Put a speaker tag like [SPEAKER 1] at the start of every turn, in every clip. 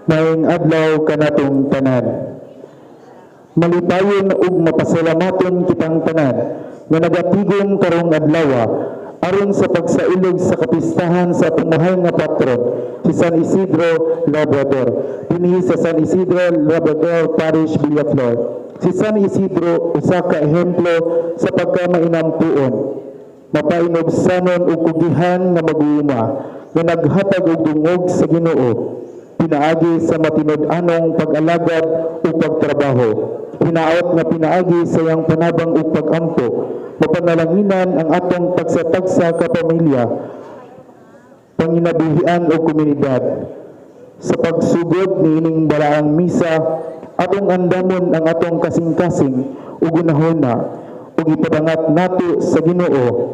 [SPEAKER 1] Maayong adlaw kanatong tanan. Malipayon ug mapasalamaton kitang tanan nga nagatigom karong adlaw aron sa pagsailog sa kapistahan sa tumuhay nga patron si San Isidro Labrador dinhi sa San Isidro Labrador Parish, Villaflor. Si San Isidro usa ka ehemplo sa pagkamainamtuon, mapainobsanon ug kugihan nga mag-uuma nga naghatag og dungog sa Ginoo, pinaagi sa matinud-anong pag-alagad o pagtrabaho, hinaot nga pinaagi sa iyang panabang o pag-ampo, mapanalanginan ang atong tagsa-tagsa ka pamilya, panginabuhian o komunidad. Sa pagsugod ni ining balaang misa, atong andamon ang atong kasing-kasing o gunahona o ipadangat nato sa Ginoo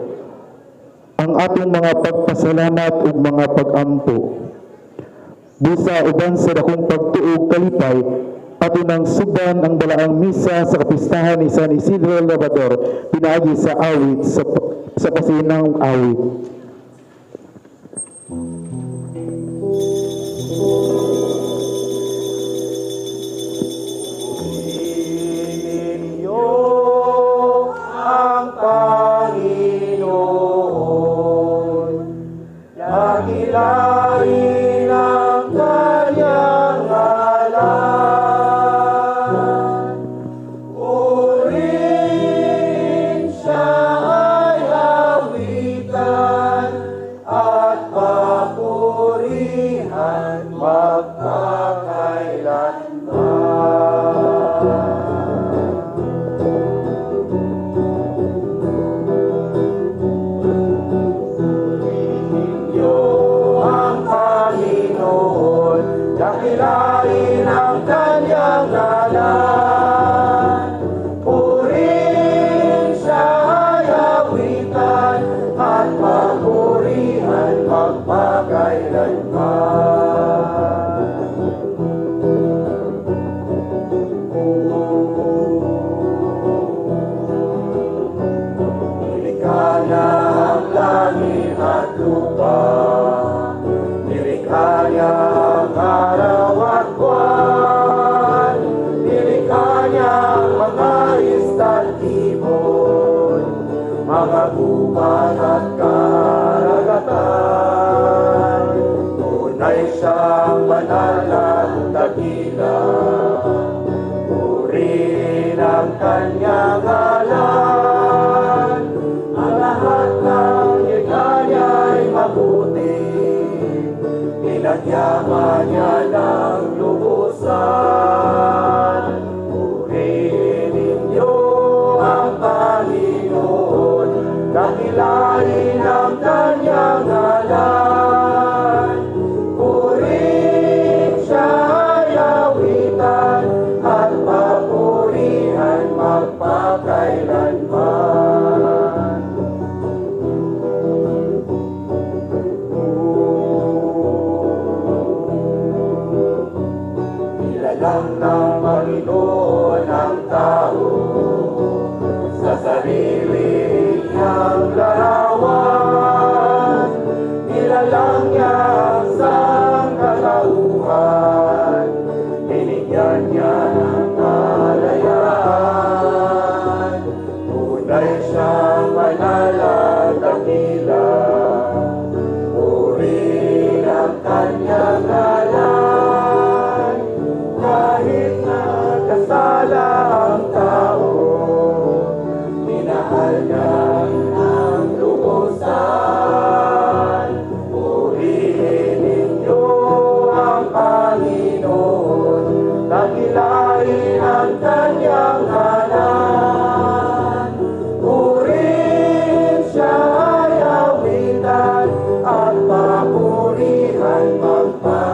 [SPEAKER 1] ang atong mga pagpasalamat ug mga pag-ampo. Busa uban sa dakong pagtuog kalipay, ato nang suban ang balaang misa sa kapistahan ni San Isidro Labrador pinaagi sa awit sa pasinang awit.
[SPEAKER 2] Ang Panginoon, dakilain ang kanyang ngalan. Purihin siya ay awitan at papurihan magpakailanman. Dakilain ang kanyang ngalan, purihin siya ay awitan at papurihan magpakailanman. Nilikha niya ang langit at lupa, nilikha niya ang araw at buwan, nilikha niya ang mga ista't ibon, mga gubat at karagatan. Tunay siyang banal at dakila, purihin ang kanyang ngalan. Ang lahat ng ligaya ay mabuti, pinagyaman niya ng lubusan. Purihin ninyo ang Panginoon, dakilain ang kanyang ngalan. Purihin siya ay awitan at papurihan magpakailanman. Nilalang ng Panginoon ang tao sa sarili niyang larawan. Nilalang niya ang sangkatauhan, binigyan niya ng kalayaan. Tunay siyang banal at dakila, purihin ang kanyang ngalan. Kahit nagkasala ang tao, minahal niya ng lubusan. Purihin ninyo ang Panginoon, dakilain ang kanyang ngalan. Purihin siya ay awitan at papurihan magpakailanman.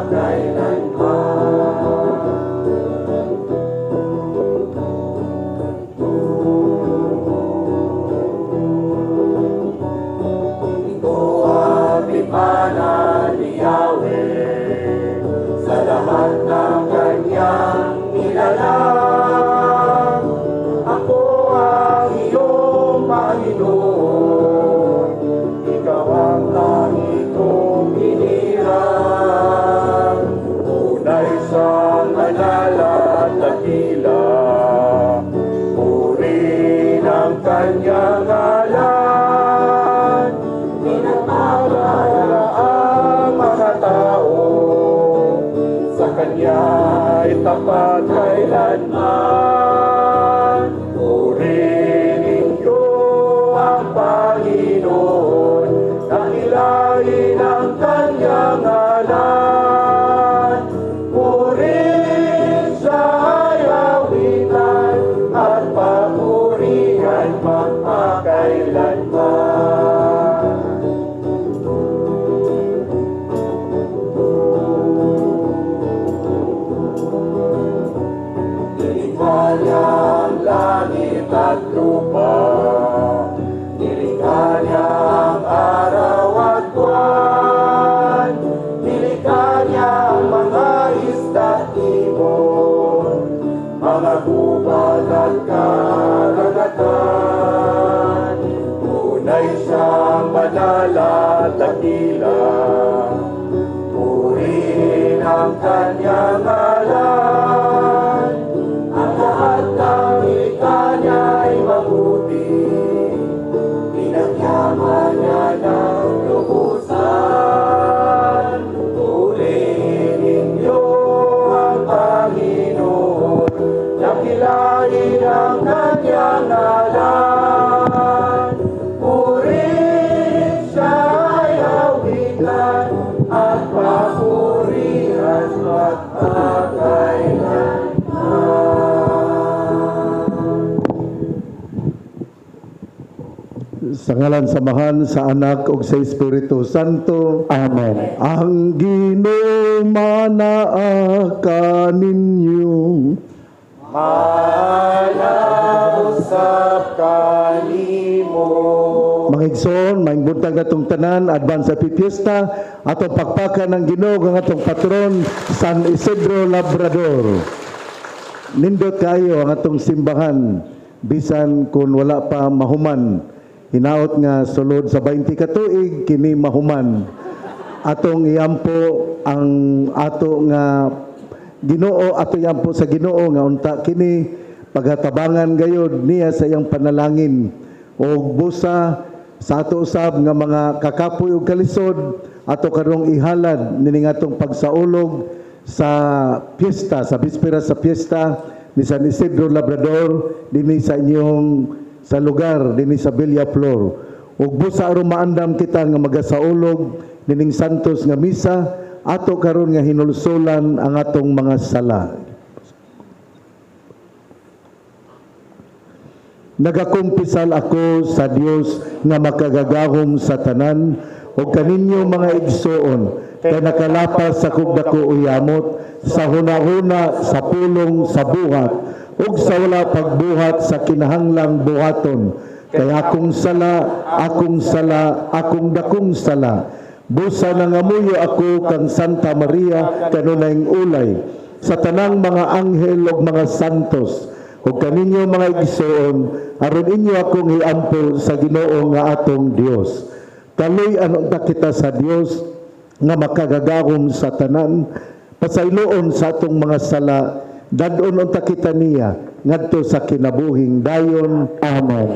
[SPEAKER 2] tapat kailanman. Purihin ninyo ang Panginoon, dakilain ang kanyang ngalan. Purihin siya ay awitan at papurihan magpakailanman. Nilikha niya ang langit at lupa, nilikha niya ang araw at buwan, nilikha niya ang mga isda at ibon, mga gubat at karagatan. Tunay siyang banal at dakila, purihin ang kanyang ngalan. Ang lahat ng nilikha niya ay mabuti, pinagyaman niya ng lubusan. Purihin ninyo ang Panginoon, dakilain ang kanyang ngalan. Purihin siya ay awitan at papurihan magpakailanman.
[SPEAKER 3] Sa ngalan samahan sa Anak ug sa Espiritu Santo.
[SPEAKER 1] Amen.
[SPEAKER 3] Ang Ginoo manaa ninyo.
[SPEAKER 2] Malausap kanimo.
[SPEAKER 3] Mga igsoon, maing buntag natong tanan, advance happy fiesta, atong pakpakan ng Ginoo ang atong patron, San Isidro Labrador. Nindot kayo ang atong simbahan, bisan kung wala pa mahuman. Hinaot nga sulod sa 20 ka tuig, kini mahuman. Atong iampo ang ato nga Ginoo, ato iampo sa Ginoo nga unta kini paghatabangan gayud niya sa iyang panalangin og busa sa ato usab nga mga kakapoy ug kalisod ato karong ihalad nining atong pagsaulog sa piyesta, sa bispera sa piyesta ni San Isidro Labrador dinhi sa inyong sa lugar dinhi sa Villaflor. Ug busa aron maandam kita nga magasaulog nining santos nga misa ato karon nga hinulsolan ang atong mga sala. Nagakumpisal ako sa Dios nga makagagahom sa tanan o kaninyo mga igsoon kay nakalapas sa kugdako uyamot sa hunahuna sa pulong sa buhat ug sa wala pagbuhat sa kinahanglang buhaton kay akong sala, akong dakong sala. Busa nangamuyo ako kang Santa Maria kanunayng ulay sa tanang mga anghel ug mga santos ug kaninyo mga igsoon aron inyo akong iampo sa Ginoo nga atong Dios. Kaloy anon ta kita sa Dios nga makagagahom sa tanan, pasayloon sa atong mga sala, dadon unta kita niya ngadto sa kinabuhing dayon. Amen.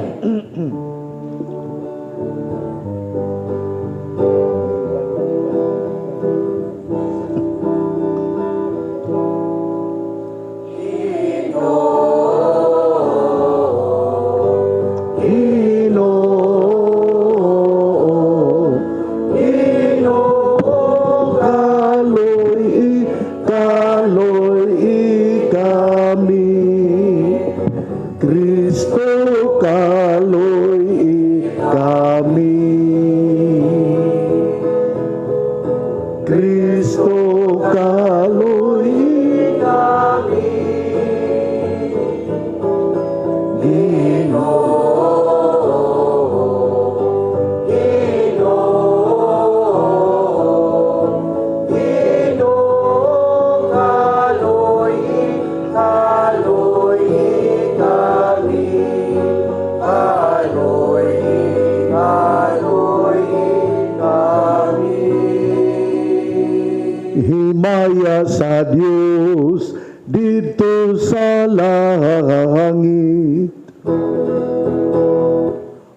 [SPEAKER 3] Himaya sa Dios dito sa langit.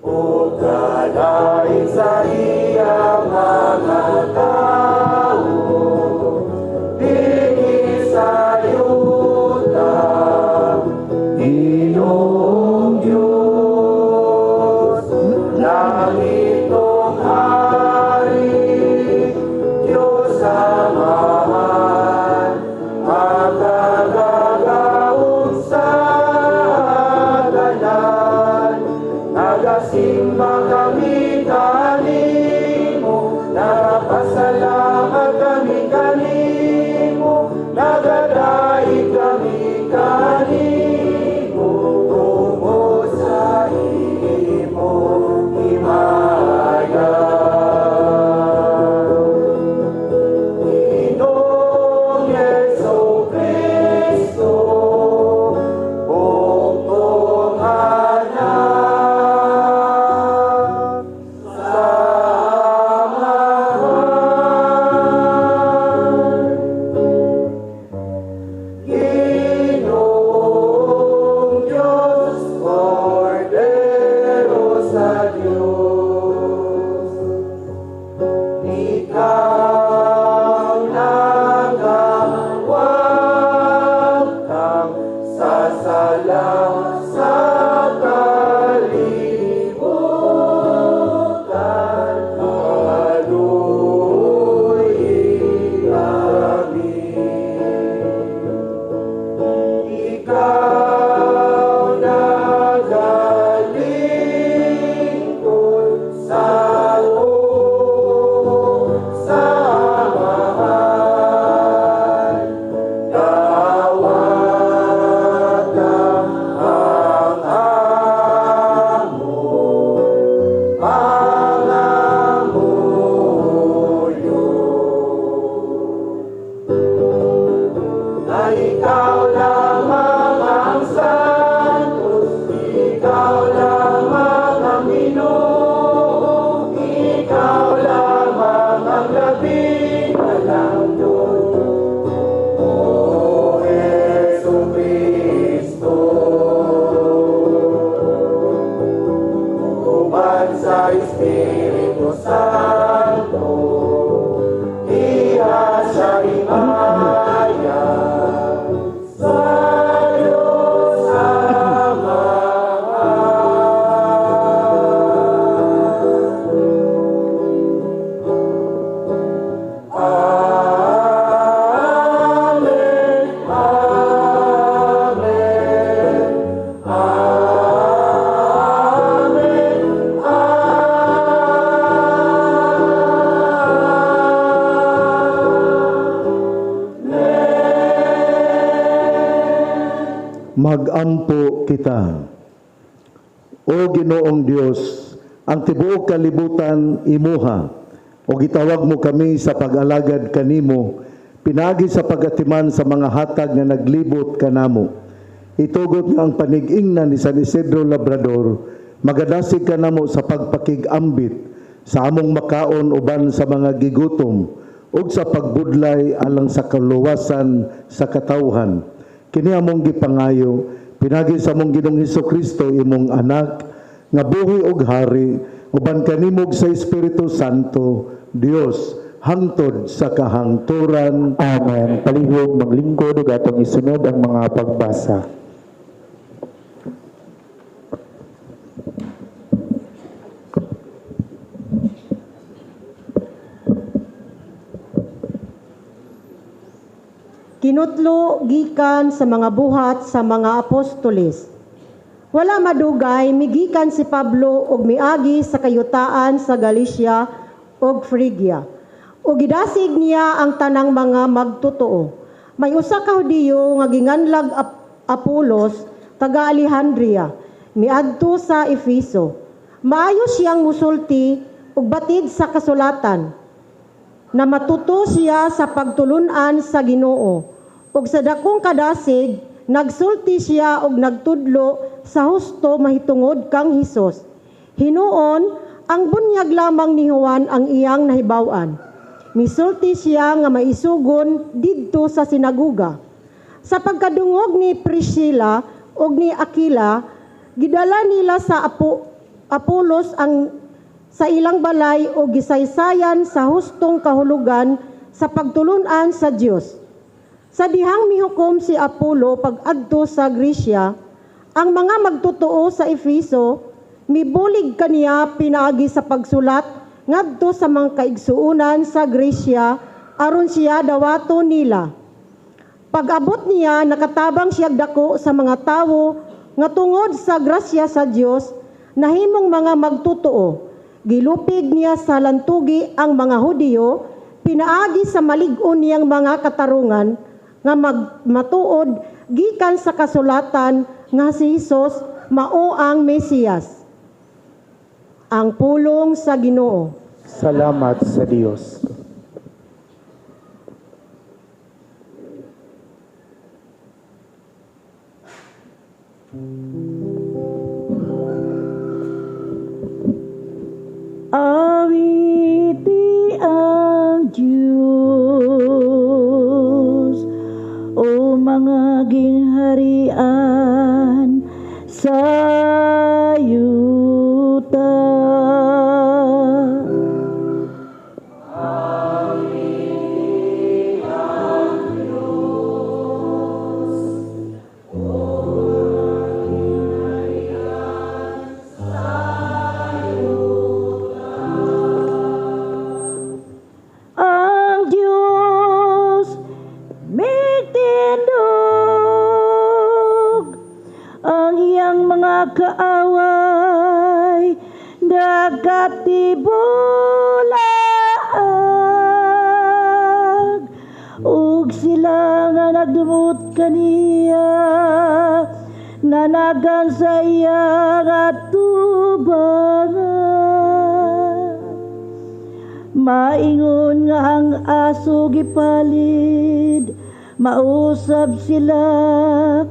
[SPEAKER 2] O kalain sa iyang mga tao, dinhi sa iyo
[SPEAKER 3] Magampo kita. O Ginoong Dios, ang tibuok kalibutan imuha, o gitawag mo kami sa pag-alagad kanimo, pinagi sa pagatiman sa mga hatag na naglibot kanamo. Itugot nga ang panig-ingnan ni San Isidro Labrador, magadasig kanamo sa pagpakig-ambit, sa among makaon uban sa mga gigutom, ug sa pagbudlay alang sa kaluwasan sa katawhan. Kini among gipangayo, pinagi sa among Ginoong Hesukristo imong anak, nga buhi ug hari, uban kanimog sa Espiritu Santo, Dios, hangtod sa kahangturan.
[SPEAKER 1] Amen. Palihog maglingkod ug atong isunod ang mga pagbasa.
[SPEAKER 4] Kinutlo gikan sa mga buhat sa mga apostoles. Wala madugay migikan si Pablo og miagi sa kayutaan sa Galicia ug Phrygia. Ug gidasig niya ang tanang mga magtotoo. May usa ka Hudiyo nga ginganlag Apolos taga Alejandria, miadto sa Efeso. Maayo siyang musulti ug batid sa kasulatan, na matuto siya sa pagtulunan sa Ginoo. Ug sa dakong kadasig, nagsulti siya og nagtudlo sa husto mahitungod kang Hesus. Hinuon, ang bunyag lamang ni Juan ang iyang nahibaw-an. Misulti siya nga maisugon didto sa sinaguga. Sa pagkadungog ni Priscilla ug ni Aquila, gidala nila sa Apolos ang sa ilang balay o gisaysayan sa hustong kahulugan sa pagtulunan sa Dios. Sa dihang mihukom si Apollo pag-adto sa Grisya, ang mga magtotoo sa Efeso mibulig kaniya pinaagi sa pagsulat ngadto sa mga kaigsuunan sa Grisya aron siya dawato nila. Pag-abot niya nakatabang siya dako sa mga tawo nga tungod sa grasya sa Dios nahimong mga magtotoo. Gilupig niya sa lantugi ang mga Hudiyo, pinaagi sa malig-on niyang mga katarungan nga matuod gikan sa kasulatan nga si Hesus mao ang Mesiyas. Ang pulong sa Ginoo.
[SPEAKER 1] Salamat sa Dios.
[SPEAKER 2] Awiti ang Diyos, o mga gingharian sa yuta. Ang Diyos mitindog, ang iyang mga kaaway nagatibulag, ug sila nga nagdumot kaniya nanagan sa iyang atubangan. Maingon nga ang aso gipalid, mausab sila,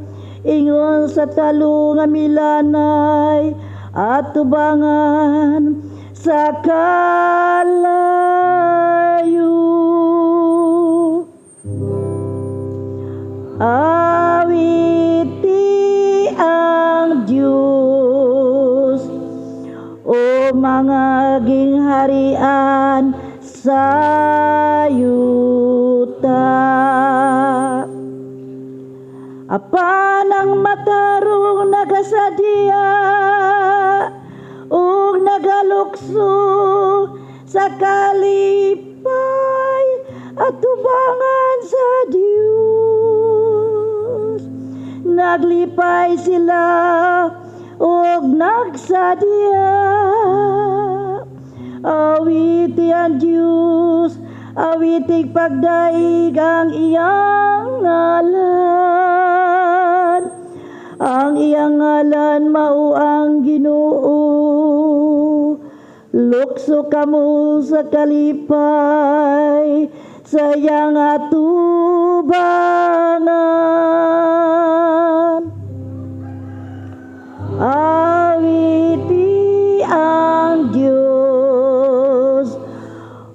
[SPEAKER 2] ingon sa talo nga milanay, at tubangan sa kalayo. Awiti ang Diyos, o mga gingharian sa yuta. Apan ang matarong nagasadya ug nagalukso sa kalipay at tubangan sa Dios. Naglipay sila ug nagsadya. Awiti ang Diyos, awitig pagdaig ang iyang ngalan.
[SPEAKER 5] ang iyang ngalan mao ang Ginoo. Lukso kamo sa kalipay sa iyang atubangan. Awiti ang Diyos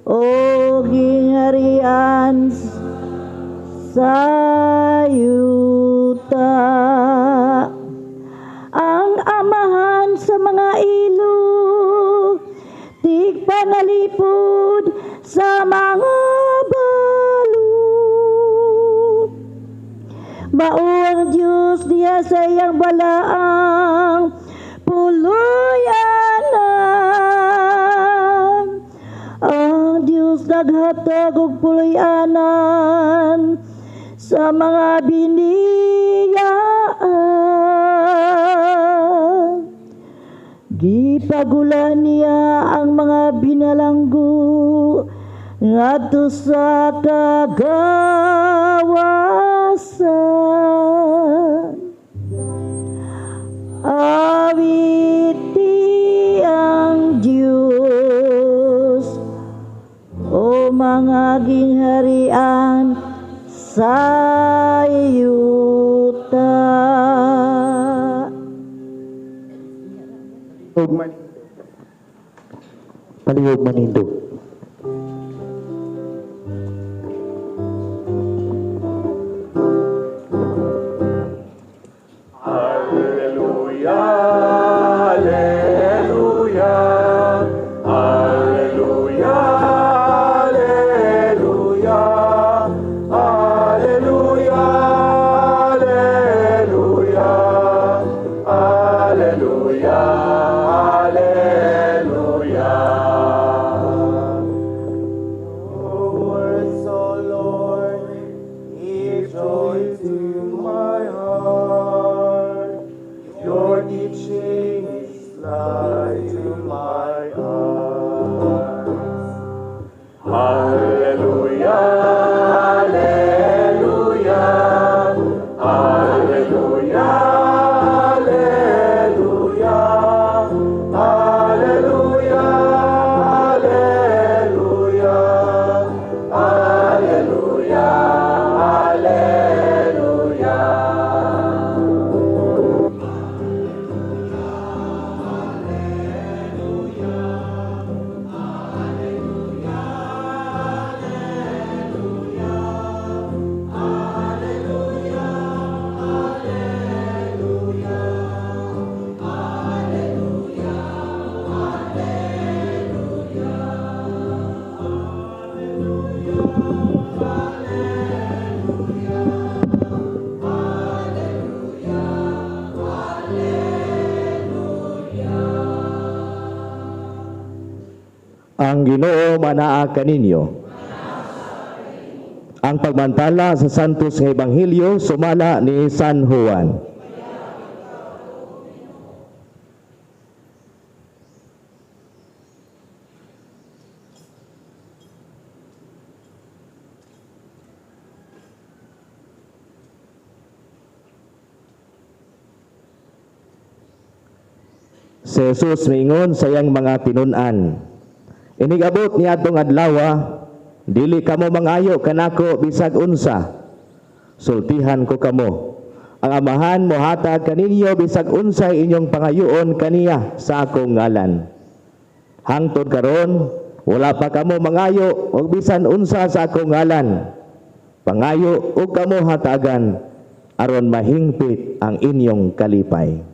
[SPEAKER 5] o gingharian sa yuta. Ang amahan sa mga ilog, tigpanalipod sa mga balog. Mao ang Diyos diya sa iyang balaang puluyanan. Ang Diyos naghatag og puluyanan sa mga biniyaan. Gipagulan niya ang mga binalanggo ngadto sa kagawasan. Awiti ang Diyos o mga gingharian sa yuta.
[SPEAKER 1] Palihog manindo.
[SPEAKER 6] Ang Ginoo manaa kaninyo. Ang pagmantala sa Santos nga Ebanghelyo sumala ni San Juan. Si Jesus mingon sa iyang mga tinun-an, inigabot niya atong adlawa, dili kamo mangayo kanako bisag unsa. Sultihan ko kamo. Ang amahan mohatag kaninyo bisag unsay inyong pangayoon kaniya sa akong ngalan. Hangtod karon wala pa kamo mangayo og bisan unsa sa akong ngalan. Pangayo og kamo hatagan aron mahingpit ang inyong kalipay.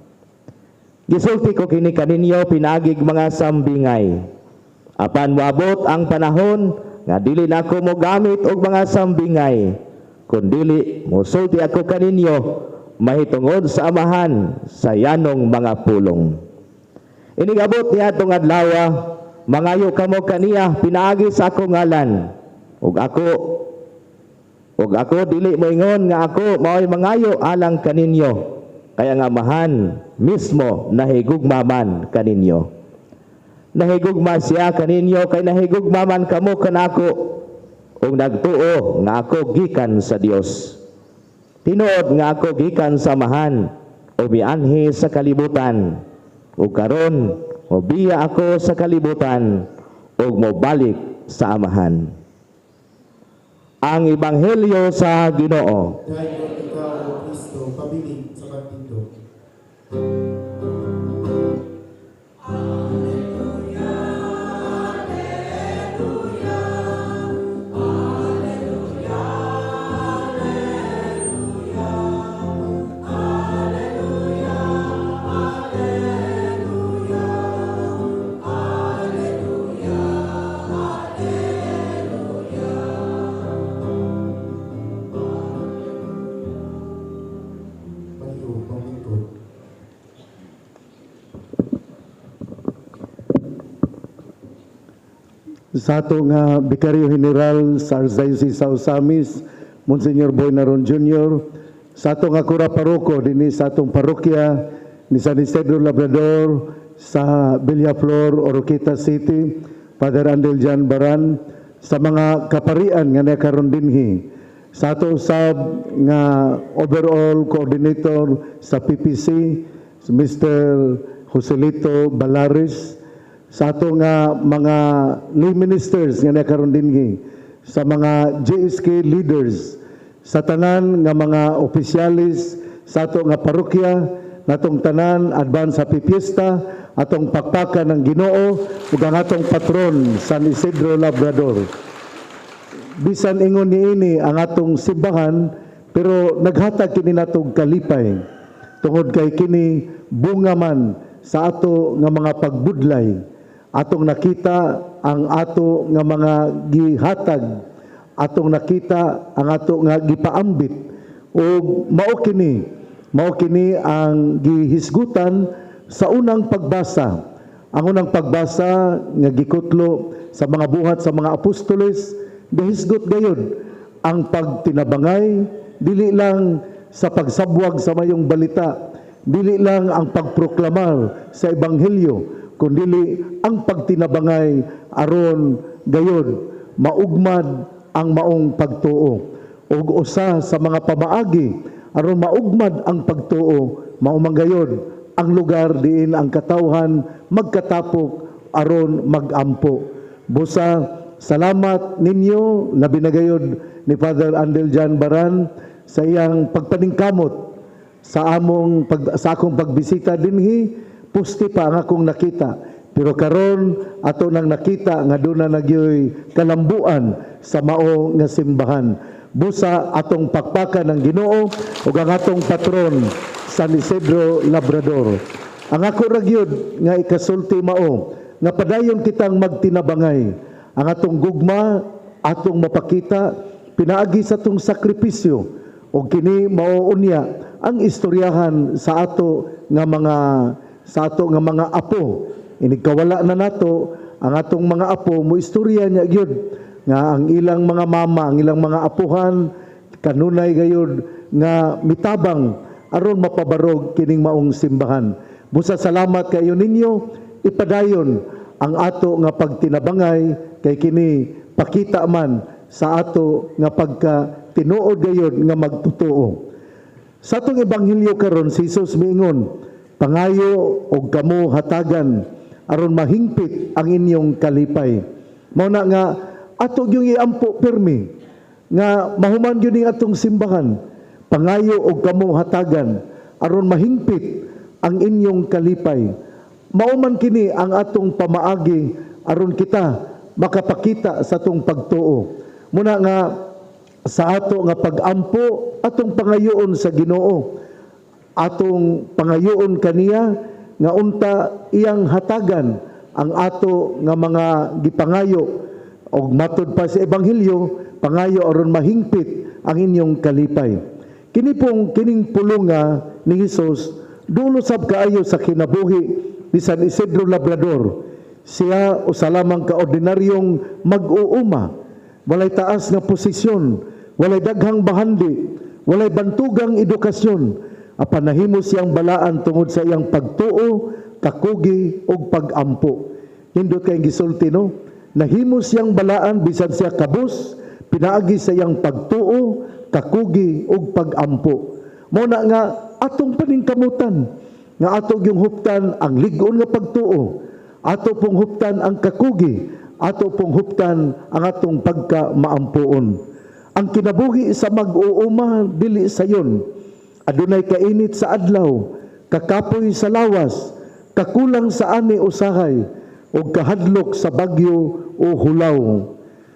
[SPEAKER 6] Gisulti ko kini kaninyo pinagig mga sambingay. Apan moabot ang panahon nga dili na ako mogamit og mga sambingay, kundili mosulti ako kaninyo mahitungod sa amahan sa yanong mga pulong. Inigabot niya itong adlawa, mangayo kamo kaniya pinaagi sa akong ngalan. Ug ako dili moingon nga ako mao'y mangayo alang kaninyo, kaya nga amahan mismo nahigugmaman kaninyo. Nahigugma siya kaninyo kay nahigugmaman kamo kanako ug nagtuo nga ako gikan sa Dios. Tinuod nga ako gikan sa amahan o mianhi sa kalibutan, ug karon mobiya ako sa kalibutan ug mobalik sa amahan. Ang Ebanghelyo sa Ginoo.
[SPEAKER 2] Dahil ikaw, O Kristo, pabiling sa pagtindog. Paliw, pamintod.
[SPEAKER 3] Sa ato nga Bikaryo General sa Archdiocese sa Osamis, Monsignor Boy Naron Jr., sa ato nga Kura Paroko dinhi sa atong parokya ni San Isidro Labrador sa Villaflor, Oroqueta City, Father Andel Jan Baran, sa mga kaparian nga nakaron dinhi, sa ato usab nga overall coordinator sa PPC, si Mr. Joselito Balaris, sa ato nga mga lay ministers nga nakaron dinhi, sa mga JSK leaders, sa tanan nga mga opisyalis sa ato nga parokya, natong tanan advance happy fiesta, atong pakpakan ng Ginoo ug ang atong patron San Isidro Labrador. Bisan ingon niini ang atong simbahan, pero naghatag kini natong kalipay tungod kay kini bunga man sa ato nga mga pagbudlay. Atong nakita ang ato nga mga gihatag, atong nakita ang ato nga gipaambit, ug mao kini ang gihisgutan sa unang pagbasa. Ang unang pagbasa nga gikutlo sa mga buhat sa mga apostoles, gahisgot gayud ang pagtinabangay, dili lang sa pagsabwag sa mayong balita, dili lang ang pagproklamar sa ebanghelyo, kundi ang pagtinabangay aron gayud maugmad ang maong pagtuo. Ug usa sa mga pamaagi aron maugmad ang pagtuo, mao man gayud ang lugar diin ang katawhan magkatapok aron magampo. Busa, salamat ninyo na binagayod ni Father Andel Jan Baran sa iyang pagpaningkamot sa akong pagbisita dinhi. Pusti pa ang akong nakita, pero karon ato nang nakita nga doon na nagyoy kalambuan sa mao nga simbahan. Busa atong pakpakan ng Ginoo ug ang atong patron San Isidro Labrador. Ang ako ragyod nga ikasulti mao nga padayon kitang magtinabangay ang atong gugma, atong mapakita pinaagi sa atong sakripisyo, ug kini mao unya ang istoryahan sa ato nga mga apo. Inigkawala na nato ang atong mga apo, mo istorya niya gyud nga ang ilang mga mama, ang ilang mga apuhan kanunay gayud nga mitabang aron mapabarog kining maong simbahan. Busa salamat kayo ninyo, ipadayon ang ato nga pagtinabangay kay kini pakita man sa ato nga pagka tinuod gayud nga magtotoo. Sa atong ebanghelyo karon si Jesus miingon, pangayo og kamo hatagan aron mahingpit ang inyong kalipay. Mao na nga ato gyud iampo pirmi nga mahuman gyud ning atong simbahan. Pangayo og kamo hatagan aron mahingpit ang inyong kalipay. Mao man kini ang atong pamaagi aron kita makapakita sa atong pagtuo. Muna nga sa ato nga pag-ampo atong pangayoon sa Ginoo, atong pangayoon kaniya nga unta iyang hatagan ang ato nga mga gipangayo, og matud pa sa ebanghelyo, pangayo aron mahingpit ang inyong kalipay. Kining pulonga ni Hesus dulo sab kaayo sa kinabuhi ni San Isidro Labrador. Siya usa lamang ka ordinaryong mag-uuma, walay taas nga posisyon, walay daghang bahandi, walay bantugang edukasyon, apan nahimo siyang balaan tungod sa iyang pagtuo, kakugi ug pag-ampo. Hindot kay gisulti no, nahimo siyang balaan bisan siya kabus, pinaagi sa iyang pagtuo, kakugi ug pag-ampo. Mao na nga atong paningkamutan, nga ato yung huptan ang ligon nga pagtuo, ato pong huptan ang kakugi, ato pong huptan ang atong pagka-maampuon. Ang kinabuhi sa mag-uuma dili sayon, adunay kainit sa adlaw, kakapoy sa lawas, kakulang sa ani usahay, o kahadlok sa bagyo o hulaw.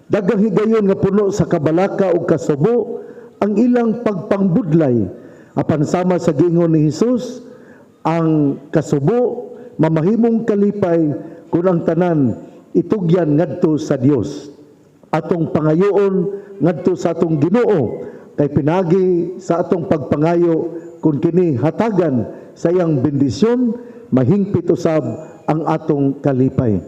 [SPEAKER 3] Daghang higayon nga puno sa kabalaka o kasubo, ang ilang pagpangbudlay, apan sama sa gingon ni Hesus, ang kasubo mamahimong kalipay kung ang tanan itugyan ngadto sa Dios. Atong pangayoon ngadto sa atong Ginoo, kay pinagi sa atong pagpangayo kung kini hatagan sa iyang bendisyon, mahingpit usab ang atong kalipay.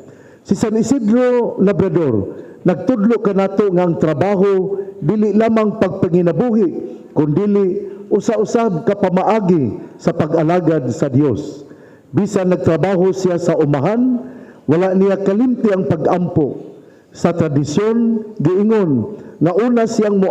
[SPEAKER 3] Si San Isidro Labrador nagtudlo kanato nga ang trabaho dili lamang pagpanginabuhi kundi usa-usab ka pamaagi sa pag-alagad sa Dios. Bisan nagtrabaho siya sa umahan, wala niya kalimti ang pag-ampo. Sa tradisyon, giingon nga una siyang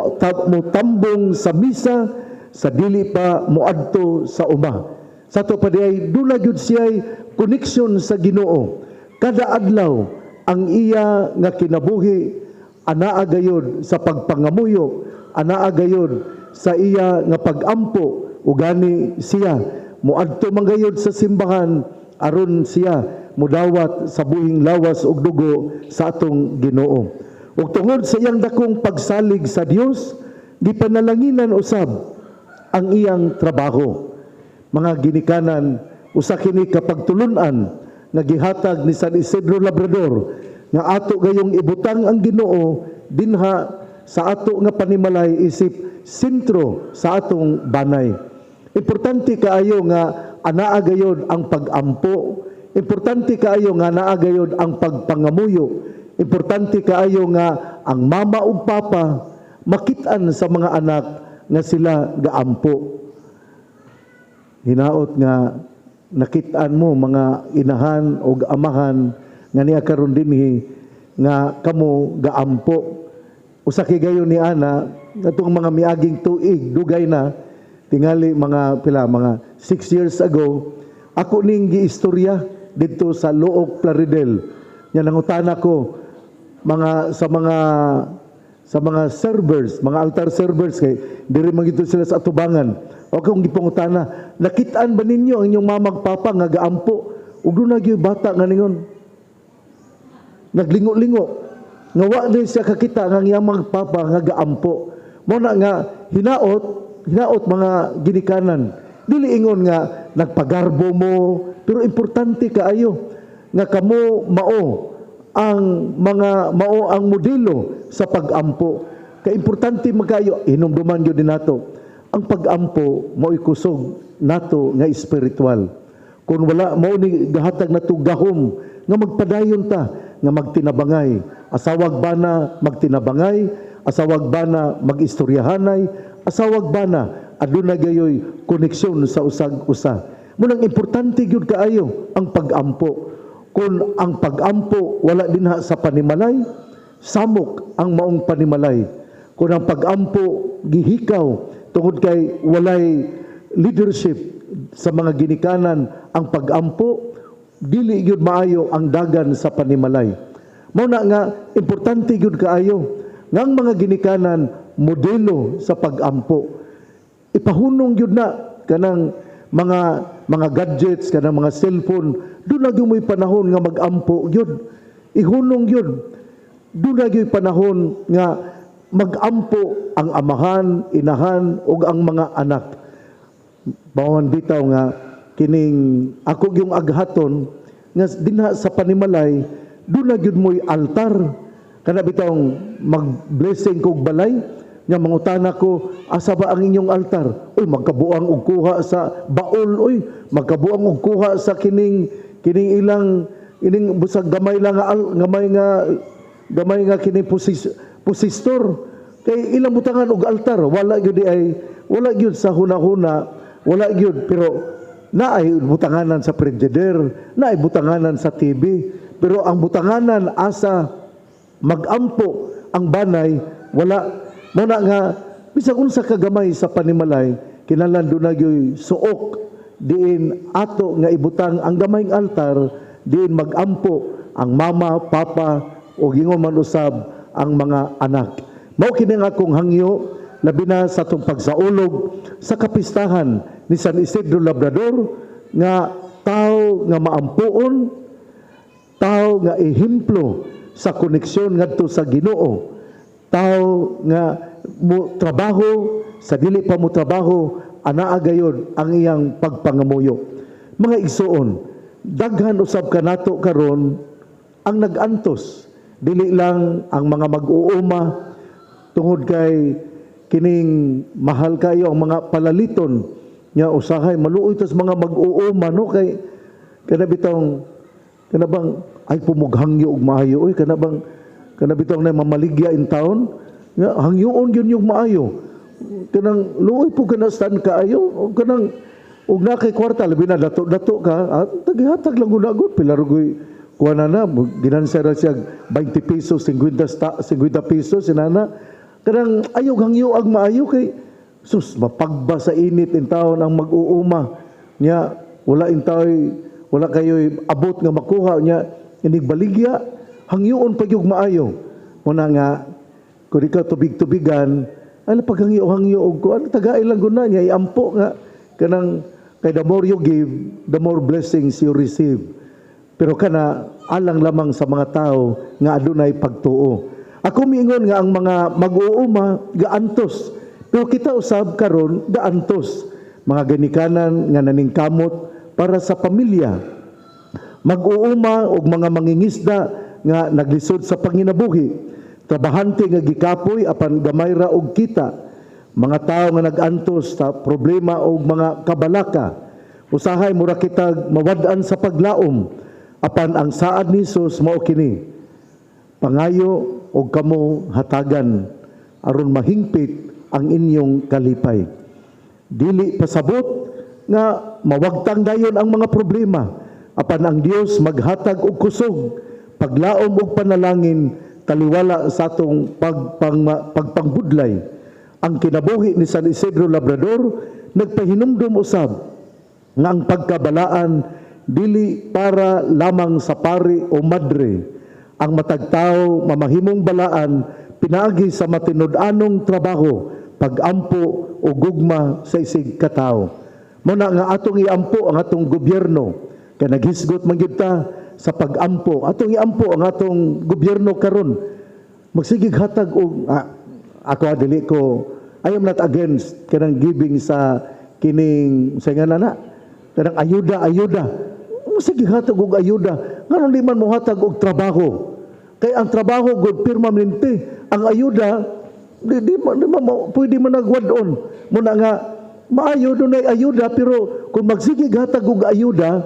[SPEAKER 3] mutambong sa misa sa dili pa muadto sa uma. Sa to pa diay dula gyud siya'y koneksyon sa Ginoo. Kada adlaw ang iya nga kinabuhi anaa gayud sa pagpangamuyo, anaa gayud sa iya nga pag-ampo, ugani siya muadto man gayud sa simbahan aron siya mudawat sa buhing lawas ug dugo sa atong Ginoo. Ug tungod sa iyang dakong pagsalig sa Dios, gipanalanginan usab ang iyang trabaho. Mga ginikanan, usa kini kapagtulunan nga gihatag ni San Isidro Labrador nga ato gayong ibutang ang Ginoo dinha sa ato nga panimalay isip sentro sa atong banay. Importante kaayo nga anaa gayud ang pag-ampo, importante kaayo nga anaa gayud ang pagpangamuyo, importante kaayo nga ang mama ug papa makit-an sa mga anak nga sila gaampo. Hinaot nga nakit-an mo mga inahan o amahan nga niya karon dinhi nga kamo gaampo. Usa kay gayon ni ana natong mga miaging tuig dugay na tingali mga 6 years ago ako ning giistorya didto sa Look Plaridel. Nya nangutana ko sa mga servers, mga altar servers kay diri man gito sila sa atubangan. O kung gipangutana, nakitaan ba ninyo ang inyong mamag papa nga gaampo? Ug do na gyud bata nga ningon. Naglingo-lingo. Nga wa din siya kakita nga iyang magpapa nga gaampo. Mo na nga hinaot mga ginikanan. Dili ingon nga nagpagarbo mo, pero importante kaayo nga kamo mao ang modelo sa pag-ampo. Kay importante magayo hinumduman gyud din nato. Ang pag-ampo mao kusog nato nga espiritual. Kung wala mao ni gahatag nato gahom nga magpadayon ta nga magtinabangay. Asawag bana magtinabangay, asawag bana magistoryahanay, asawag bana aduna gayoy koneksyon sa usag-usa. Munang importante gyud kaayo ang pag-ampo. Kung ang pag-ampo wala dinha sa panimalay, samok ang maong panimalay. Kung ang pag-ampo gihikaw tungod kay walay leadership sa mga ginikanan, ang pag-ampo dili gyud maayo ang dagan sa panimalay. Mao na nga importante gyud kaayo nga ang mga ginikanan modelo sa pag-ampo. Ipahunong gyud na kanang mga gadgets, kanang mga cellphone, doon na gyud may panahon nga mag-ampo gyud. Ihunong gyud. Doon na gyud panahon nga mag-ampo ang amahan, inahan ug ang mga anak. Bawan bitaw nga kining ako yung aghaton nga dinha sa panimalay doon na gyud mo'y altar kana bitaw mag-blessing kog balay nga mangutana ko asa ba ang inyong altar? Uy magkabuang og kuha sa baol, uy magkabuang og kuha sa kining ilang busag gamay lang gamay nga kining pusistor kay ilang butangan og altar wala gyud sa hunahuna wala gyud pero naay butanganan sa frigider naay butanganan sa TV pero ang butanganan asa magampo ang banay wala mo na nga bisag unsa ka gamay sa panimalay kinahanglan doon na gyoy suok diin ato nga ibutang ang gamayng altar diin magampo ang mama, papa o gingon man usab ang mga anak. Mao kini nga akong hangyo labi na sa atong pagsaulog sa kapistahan ni San Isidro Labrador nga tao nga maampuon, tao nga ehemplo sa koneksyon ngadto sa Ginoo, tao nga mo trabaho sa dili pa mo trabaho anaa gayud ang iyang pagpangamuyo. Mga igsoon, daghan usab kanato karon ang nagantos, dili lang ang mga mag-uuma tungod kay kining mahal kayo ang mga palaliton nga usahay maluoy tas mga mag-uuma no kay kanabitong kanabang ay pumughangyo og maayo oy kanabitong na mamaligya in town nga hangyoon gyud yung maayo kanang luoy po kana stan kaayo kanang og na kay kwarta labi na dato ka tagihatag lang gud pila rugoy kuana na ginansara siya 20 pesos 50 pesos sinana kanang ayaw hangyo ag maayo kay sus mapagba sa init in taon ang mag-uuma nya wala kayo abot nga makuha nya inig baligya hangyoon pagyug maayo muna nga kung ikaw tubig-tubigan ala paghangyo og kuan tagay lang guna nya iampo nga kanang kay the more you give the more blessings you receive pero kana alang lamang sa mga tao nga adunay pagtuo. Ako miingon nga ang mga mag-uuma gaantos. Pero kita usab karon gaantos. Mga ganikanan nga naningkamot para sa pamilya. Mag-uuma og mga mangingisda nga naglisod sa panginabuhi. Trabahante nga gikapoy apan gamay ra og kita. Mga tao nga nagantos sa problema og mga kabalaka. Usahay mura kita mawad-an sa paglaom. Apan ang saad ni Jesus mao kini. Pangayo og kamo hatagan aron mahingpit ang inyong kalipay. Dili pasabot nga mawagtang dayon ang mga problema apan ang Dios maghatag og kusog, paglaom og panalangin taliwala sa atong pagpangbudlay. Ang kinabuhi ni San Isidro Labrador nagpahinumdum usab nga ang pagkabalaan dili para lamang sa pari o madre. Ang matagtao mamahimong balaan pinaagi sa matinud-anong trabaho, pagampo o gugma sa isig katao. Muna nga atong iampo ang atong gobyerno kay naghisgot man gyud ta sa pagampo. Atong iampo ang atong gobyerno karon. Magsigig hatag og ako dili ko I am not against kanang giving sa kining sa nga na kanang ayuda. Sige hatag og ayuda. Ngaron di man mo hatag og trabaho. Kay ang trabaho gud permanente. Ang ayuda di pwede man nagwadon. Muna nga maayo dunay ayuda pero kung magsigig hatag og ayuda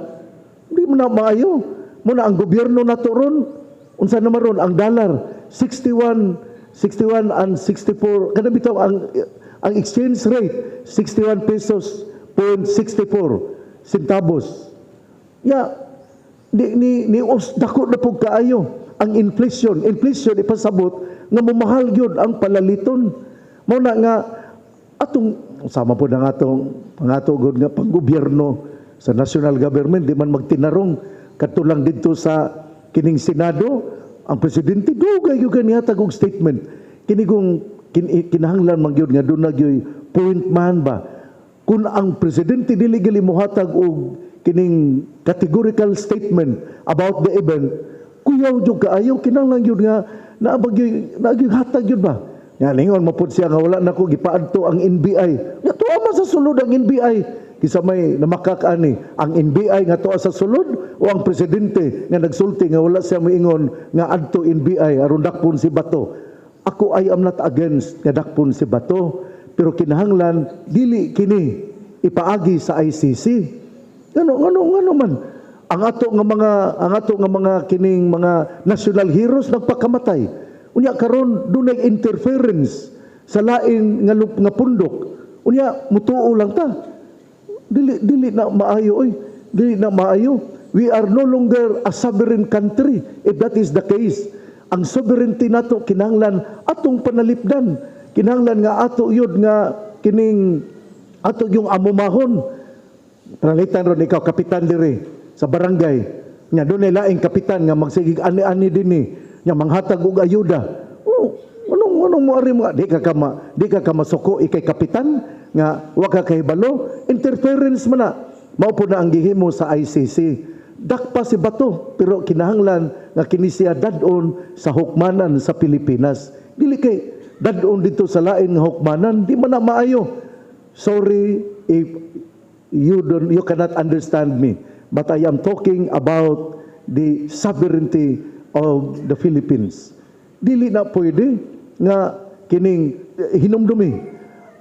[SPEAKER 3] di man na maayo. Muna ang gobyerno nato ron unsa naman ron ang dollar 61 and 64 kada bitaw ang exchange rate 61 pesos .64 centavos. Ya, ni dako na pug kaayo ang inflation ipasabot nga mamahal gyud ang palaliton. Mao na nga atong sama po ng atong gud nga panggobyerno sa national government di man magtinarong katulang didto sa kining Senado ang presidente dugay gyud kanihatag og statement kini kung kinahanglan man gyud nga dunay gyud point man ba kun ang presidente dili gali mohatag og kining categorical statement about the event, kuyaw jud kaayo kinahanglan gyud nga naabag hatag gyud ba. Nga ningon mapud siya nga wala nako gipaadto ang NBI. Nga tuwa man sa sulod ang NBI. Kisa may namakak-ani ang NBI nga tuwa sa sulod o ang presidente nga nagsulti nga wala siya moingon nga adto NBI aron dakpon si Bato. Ako I am not against nga dakpon si Bato, pero kinahanglan dili kini ipaagi sa ICC. Ngano man ang ato nga mga kining mga national heroes nagpakamatay. Unya karon dunay interference sa lain nga pundok. Unya mutuo lang ta. Dili na maayo oy. Dili na maayo. We are no longer a sovereign country if that is the case. Ang sovereignty nato kinahanglan atong panalipdan. Kinahanglan nga ato yun nga kining ato yung amumahon. Panalitan ron ikaw kapitan diri sa barangay. Nya doon laing kapitan nga magsigig ani-ani dinhi nya manghatag og ayuda. Oh, anong mo ari mo di ka ka masuko ikay kapitan nga wa ka kahibalo, interference man na. Mao po na ang gihimo sa ICC. Dakpa si bato pero kinahanglan nga kini siya dadon sa hukmanan sa Pilipinas. Dili kay dadon dito sa lain nga hukmanan, di man na maayo. Sorry if you cannot understand me, but I am talking about the sovereignty of the Philippines. Dili na pwede nga kining hinumdumi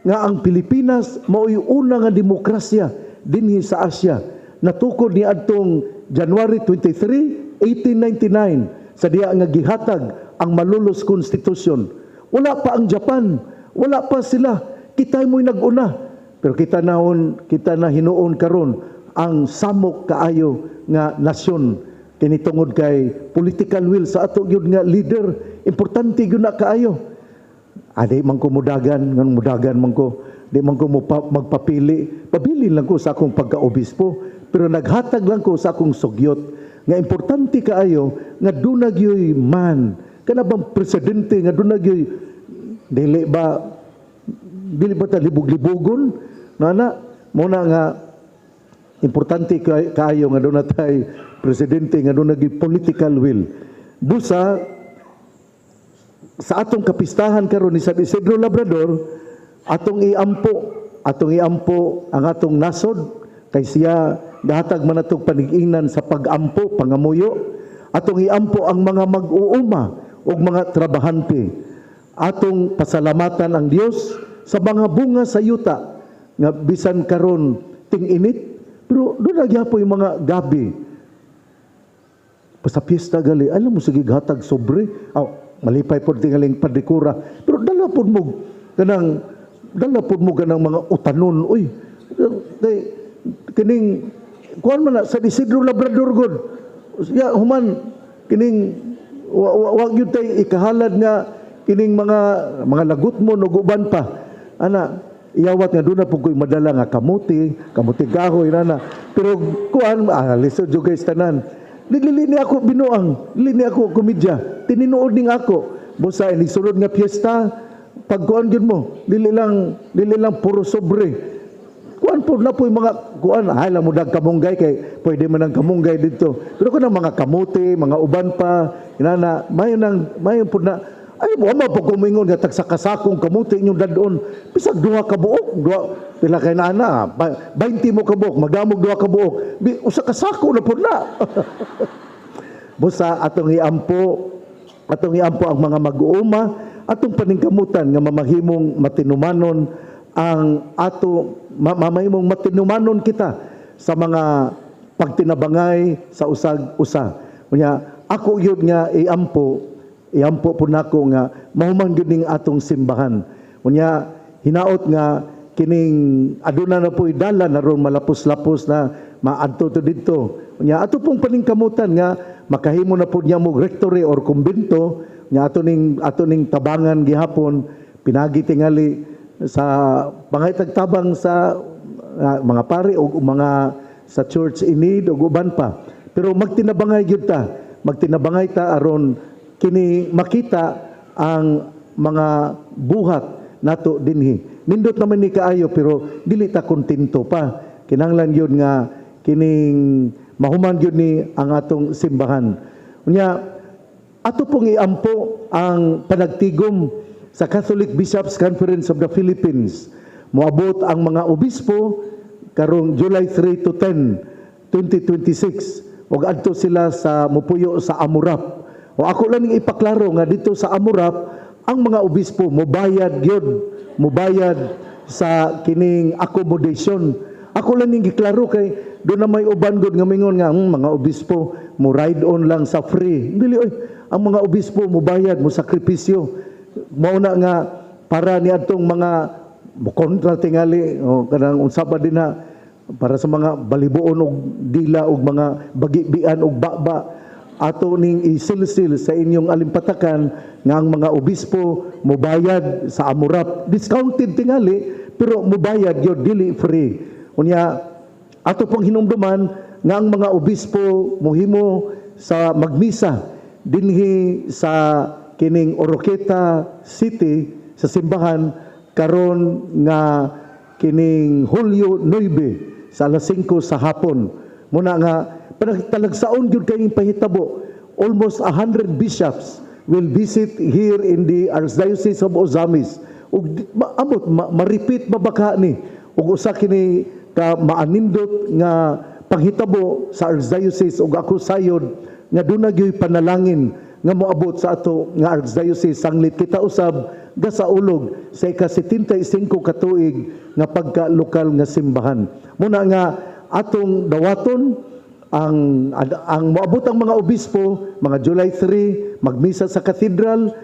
[SPEAKER 3] nga ang Pilipinas mao'y una nga demokrasya dinhi sa Asia. Natukod ni adtong January 23, 1899 sa diya nga gihatag ang malulos konstitusyon. Wala pa ang Japan, wala pa sila. Kita mo'y nag-una. Pero kita na hinuon karon ang samok kaayo nga nasyon. Kinitungod kay political will sa ato gyud nga leader, importante gyud na kaayo. Adi man ko mudagan man ko, di man ko magpapili. Pabili lang ko sa akong pagka-obispo, pero naghatag lang ko sa akong sugyot nga importante kaayo nga dunag yoy man kana bang presidente nga dunag yoy dili ba ta libog-libogon nana muna nga importante kaayo nga doon natay presidente nga doon naging political will. Busa sa atong kapistahan karon ni San Isidro Labrador, atong iampo ang atong nasod kay siya dahatag man atong panig-ingnan sa pag-ampo, pangamuyo. Atong iampo ang mga mag-uuma ug mga trabahante. Atong pasalamatan ang Dios sa mga bunga sa yuta nga bisan karon ting-init, pero doon nagyapo yung mga gabi. Basta piyesta gali, alam mo sige hatag sobre, malipay po tingaling padikura, pero dala po mo ganang mga utanon, uy, kining, kuhan man na, sa Isidro Labrador god, ya, human, kining, wag yun tayo ikahalad nga, kining mga lagot mo, nuguban pa, iyawat nga doon na po ko'y madala nga kamuti kahoy na. Pero kuan, lisod yung guys tanan. Dili ni ako binuang, dili ni ako komedya. Tininuod ning ako. Busa ini sulod nga piyesta, pag kuan gyud mo, dili lang puro sobre. Kuan po na po yung mga kuan, hala mo dag kamunggay kay pwede man ang kamunggay dito. Pero kun ang mga kamuti, mga uban pa, inana, mayon po na ay mo ama pag kumingon nga tagsakasakong kamuti inyong dadon bisag duha ka buok pila kay na 20 mo ka buok magdamog duha ka buok usa ka sako na pud na. Busa atong iampo ang mga mag-uuma atong paningkamutan nga mamahimong matinumanon ang ato mamahimong matinumanon kita sa mga pagtinabangay sa usag-usa. Unya ako gyud nga iampo po nako nga mahuman gyud ning atong simbahan. Unya hinaot nga kining aduna na po'y dala na ron malapos-lapos na maadto to didto. Unya ato pong paningkamutan nga makahimo na pud niya mo rectory or kumbento nya ato ning tabangan gihapon pinagi tingali sa pangitagtabang sa mga pari o mga sa church in need o uban pa. Pero magtinabangay gyud ta, aron kini makita ang mga buhat nato dinhi. Nindot naman ni kaayo pero dili ta kontento pa. Kinahanglan yun nga kining mahuman yun ni ang atong simbahan. Unya ato pong iampo ang panagtigom sa Catholic Bishops Conference of the Philippines. Moabot ang mga obispo karong July 3 to 10, 2026. Ug adto sila sa mupuyo sa Amurap. O ako lang ipaklaro nga dito sa Amurap, ang mga obispo mobayad sa kining accommodation. Ako lang giklaro kay doon na may uban gud nga mingon nga mga obispo mo ride on lang sa free. Dili ang mga obispo mobayad mo sakripisyo. Mao na nga para ni adtong mga kontra tingali o kanang unsa ba din na para sa mga balibuon og dila og mga bagibian og baba ato ning isilsil sa inyong alimpatakan nga ang mga obispo mobayad sa Amurap discounted tingali pero mubayad yun, dili free. Unya, ato pong hinumduman nga ang mga obispo muhimo sa magmisa dinhi sa kining Oroqueta City sa simbahan karon nga kining Hulyo 9 sa alas 5 sa hapon. Muna nga talagsaon gyud kay pahitabo. Almost 100 bishops will visit here in the Archdiocese of Ozamis. Ug ma-repeat babaka ni ug usa kini ka maanindot nga panghitabo sa Archdiocese ug ako sayod nga duna gyud panalangin nga moabot sa ato nga Archdiocese sanglit kita usab gasaulog sa ika-75 ka tuig nga pagka-lokal nga simbahan. Muna nga atong dawaton ang moabot ang mga obispo mga July 3 magmisa sa cathedral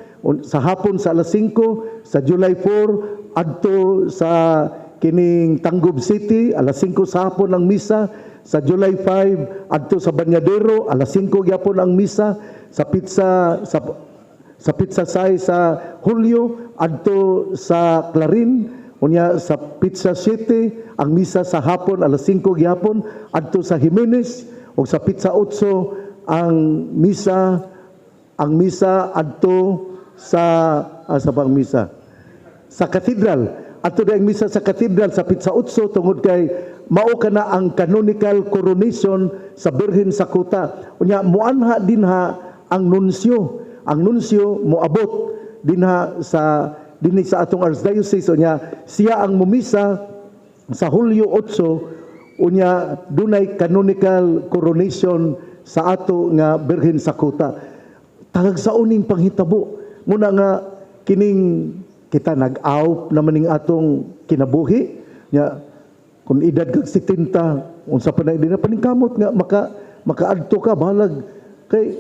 [SPEAKER 3] sa hapon sa alas 5, sa July 4 adto sa kining Tangub City alas 5 sa hapon ang misa, sa July 5 adto sa Banyadero alas 5 gyapon ang misa, sa Pizza Say sa Hulyo adto sa Clarin, unya sa Pizza City ang misa sa hapon alas 5 gyapon adto sa Jimenez, o sa Pizza 8 ang misa adto sa pang misa sa Cathedral adto daing misa sa Cathedral sa Pizza 8 tungod kay mao kana ang canonical coronation sa Birhen sa Kuta. Unya muanha dinha ang nunsyo moabot dinha sa atong Archdiocese. Unya siya ang mumisa sa Hulyo 8 unya dunay canonical coronation sa ato nga Birhen sa Kuta. Tagagsauning panghitabo muna nga kining kita nag-out naman ning atong kinabuhi nya kung edad kag 70 unsa pa na paningkamot nga makaadto ka balag kay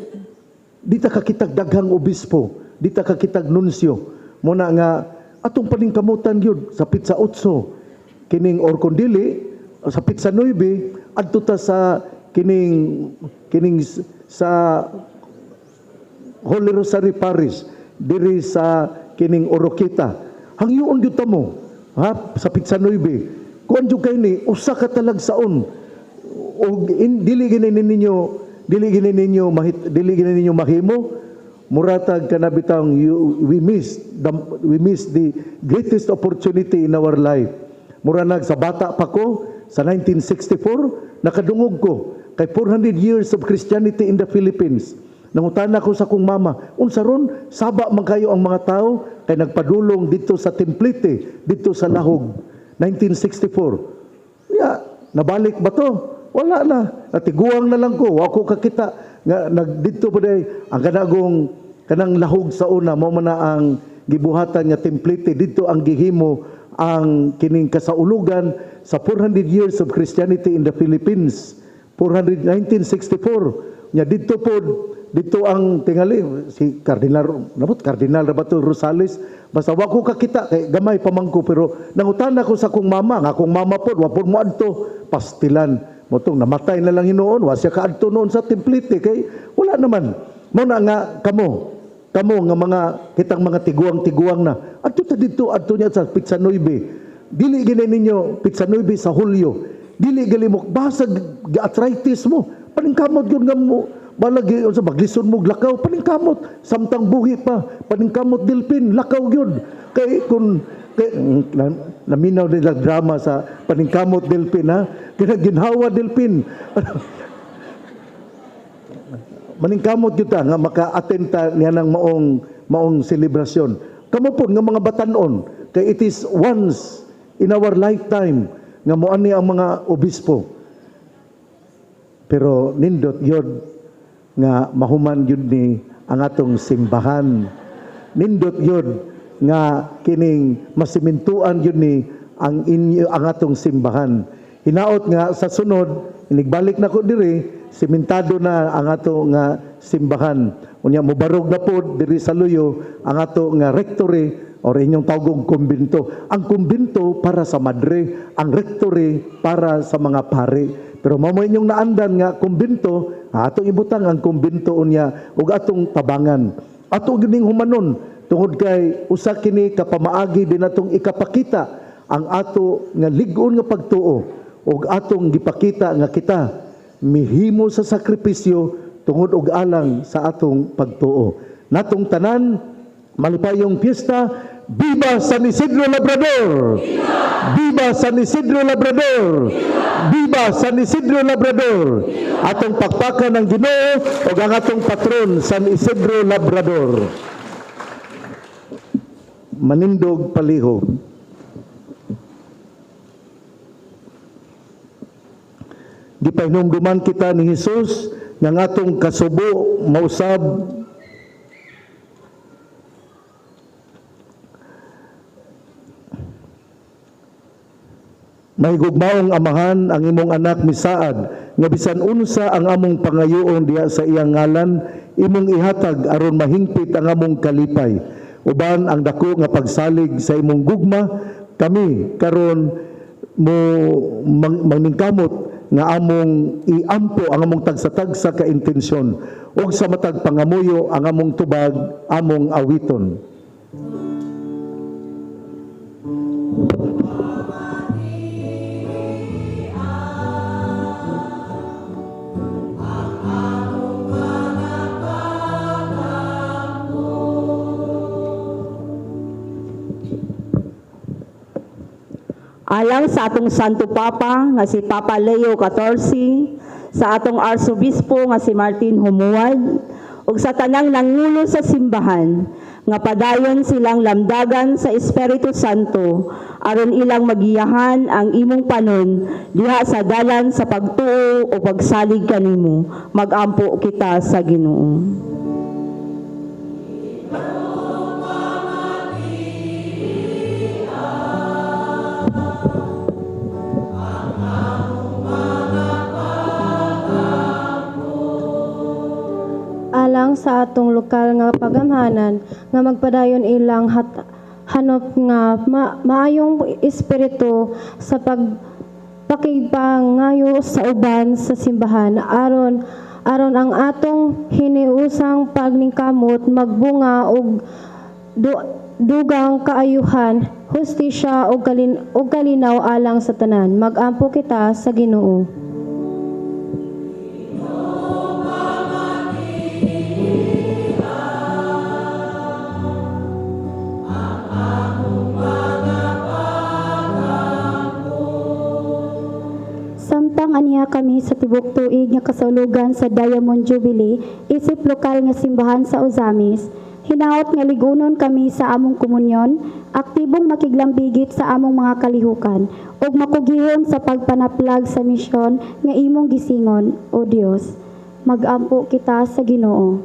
[SPEAKER 3] di ta kakitag daghang obispo, di ta kakitag nunsyo. Muna nga atong paningkamutan gyud sa Pizza 8 kining or kundi dili sa Pizza 9 adto ta sa kining sa Holy Rosary Parish diri sa kining Oroqueta. Hangyoon gyud ta mo ha sa Pizza 9. Kuan jud kay ni usa ka talagsaon og dili gini ninyo mahimo muratag kanabitang we miss the greatest opportunity in our life. Muranag sa bata pa ko sa 1964 nakadungog ko kay 400 years of Christianity in the Philippines. Nangutana ko sa kong mama, unsa ron saba man kayo ang mga tao kay nagpadulong dito sa Templete, dito sa Lahog 1964. Ya, nabalik ba to? Wala na. Natiguang na lang ko. Ako kakita nga nagdito pa day ang kanang Lahog sa una mao man na ang gibuhatan nga Templete dito ang gihimo ang kining kasaulugan sa 400 years of Christianity in the Philippines. 1964 nya dito ang tingali si Cardinal Rabato Rosales basta wa ko kakita kay gamay pamangko pero nangutan ako sa akong mama nga akong mama pod wa pod mo adto pastilan motong namatay na lang hinuon wa siya kaadto noon sa Templete kay wala naman mo na nga kamo nga mga kitang mga tiguang na adto ta dito adto niya sa Pizza 9 dili gini ninyo Pizza 9 sa Hulyo dili gali mo basag arthritis mo paningkamot gyud nga mo balagi sa maglison mo lakaw paningkamot samtang buhi pa paningkamot dilpin lakaw gyud kay kun naminaw nila drama sa paningkamot dilpin ha ginhawa dilpin maningkamot gyud ta nga maka-attend ta niya ng maong selebrasyon kamo pod nga mga batan-on kay it is once in our lifetime nga moani ang mga obispo pero nindot yun nga mahuman yun ni ang atong simbahan. Nindot yun nga kining masimintuan yun ni ang atong simbahan. Hinaot nga sa sunod, inigbalik na ko diri, simentado na ang ato nga simbahan. Unya mobarog na po diri sa Luyo ang ato nga rectory o inyong tawagong kumbento. Ang kumbento para sa madre, ang rectory para sa mga pari. Pero mao inyong naandan nga kumbento, atong ibutang ang kumbento unya ug atong tabangan. Ato gining humanon tungod kay usa kini kapamaagi din atong ikapakita ang ato nga lig-on nga pagtuo ug atong gipakita nga kita mihimo sa sakripisyo tungod og alang sa atong pagtuo. Natong tanan, malipayong piyesta. Viva San Isidro Labrador! Viva San Isidro Labrador! Viva San Isidro Labrador! Atong pakpakan ng Ginoo ug ang atong patron San Isidro Labrador. Manindog palihog. Gipahinumduman kita ni Hesus nga atong kasubo mausab may gugmaong amahan ang imong anak misaad nga bisan unsa ang among pangayoon diha sa iyang ngalan imong ihatag aron mahingpit ang among kalipay uban ang dako nga pagsalig sa imong gugma kami karon mo maningkamot nga among iampo ang among tagsa-tagsa ka intensyon ug sa matag pangamuyo ang among tubag among awiton.
[SPEAKER 5] Alang sa atong Santo Papa nga si Papa Leo XIV, sa atong Arsobispo nga si Martin Humuad, ug sa tanang nangulo sa simbahan nga padayon silang lamdagan sa Espiritu Santo aron ilang magiyahan ang imong panon diha sa dalan sa pagtuo o pagsalig kanimo. Magampo kita sa Ginoo.
[SPEAKER 4] Alang sa atong lokal nga pagamhanan nga magpadayon ilang hanop nga maayong espiritu sa pagpakipangayo sa uban sa simbahan aron ang atong hiniusang pagningkamot magbunga og dugang kaayuhan, hustisya ug kalinaw alang sa tanan. Magampo kita sa Ginoo.
[SPEAKER 7] Samtang aniya kami sa tibok tuig nga kasulugan sa Diamond Jubilee, isip lokal nga simbahan sa Ozamis, hinaot nga ligunon kami sa among komunyon, aktibong makiglambigit sa among mga kalihukan, ug makugihon sa pagpanaplag sa misyon nga imong gisingon, O Dios. Magampo kita sa Ginoo.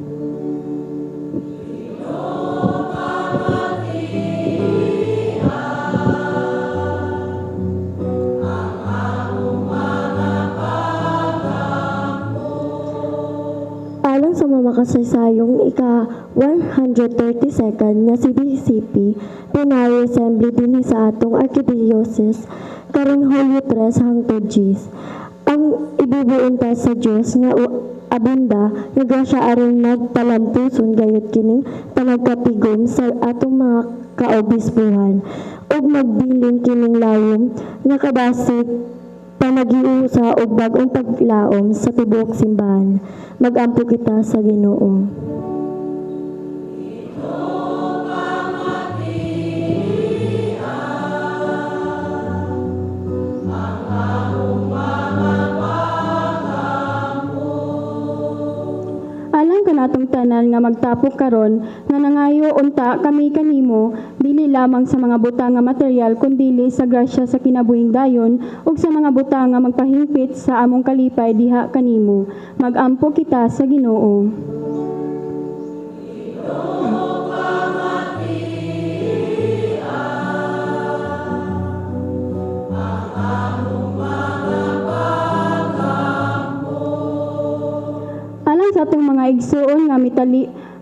[SPEAKER 8] Alang sa mamakasaysayong ika-132nd nga si BCP, Plenary Assembly din sa atong Archdiocese, karong Hulyo 3 hangtod 10. Ang ibubuon ta sa Dios nga abunda nga grasya aron magpalampuson gayud kining panagkatigom sa atong mga kaobispuhan ug magbilin kining layom nga kabasik panagiusa og bag-ong paglaom sa tibok simbahan. Magampo kita sa Ginoo.
[SPEAKER 7] Alang kanatong tanan nga magtapok karon nga nangayo unta kami kanimo dili lamang sa mga butang nga material kundi sa grasya sa kinabuhing dayon ug sa mga butang nga magpahingpit sa among kalipay diha kanimo. Magampo kita sa Ginoo. Sa atong mga igsuon nga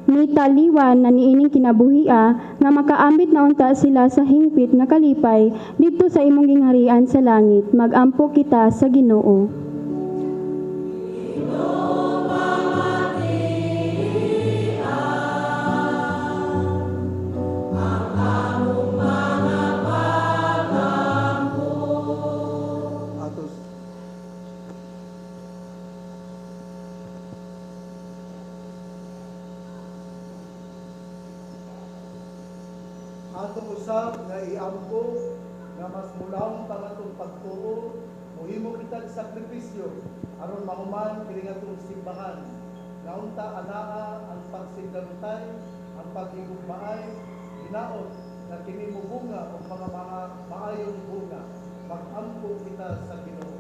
[SPEAKER 7] mitaliwan na niining kinabuhia nga makaambit na unta sila sa hingpit nga kalipay dito sa imong gingharian sa langit. Magampo kita sa Ginoo.
[SPEAKER 3] giampo nga mas mulawon pa atong pagtuo, muhimo kita sakripisyo aron mahuman kini atong simbahan. Nga unta anaa ang pagsigdarutay, ang paghigugmaay, hinaot na kini mubunga o mga maayong bunga. Mag-ampo kita sa Ginoo.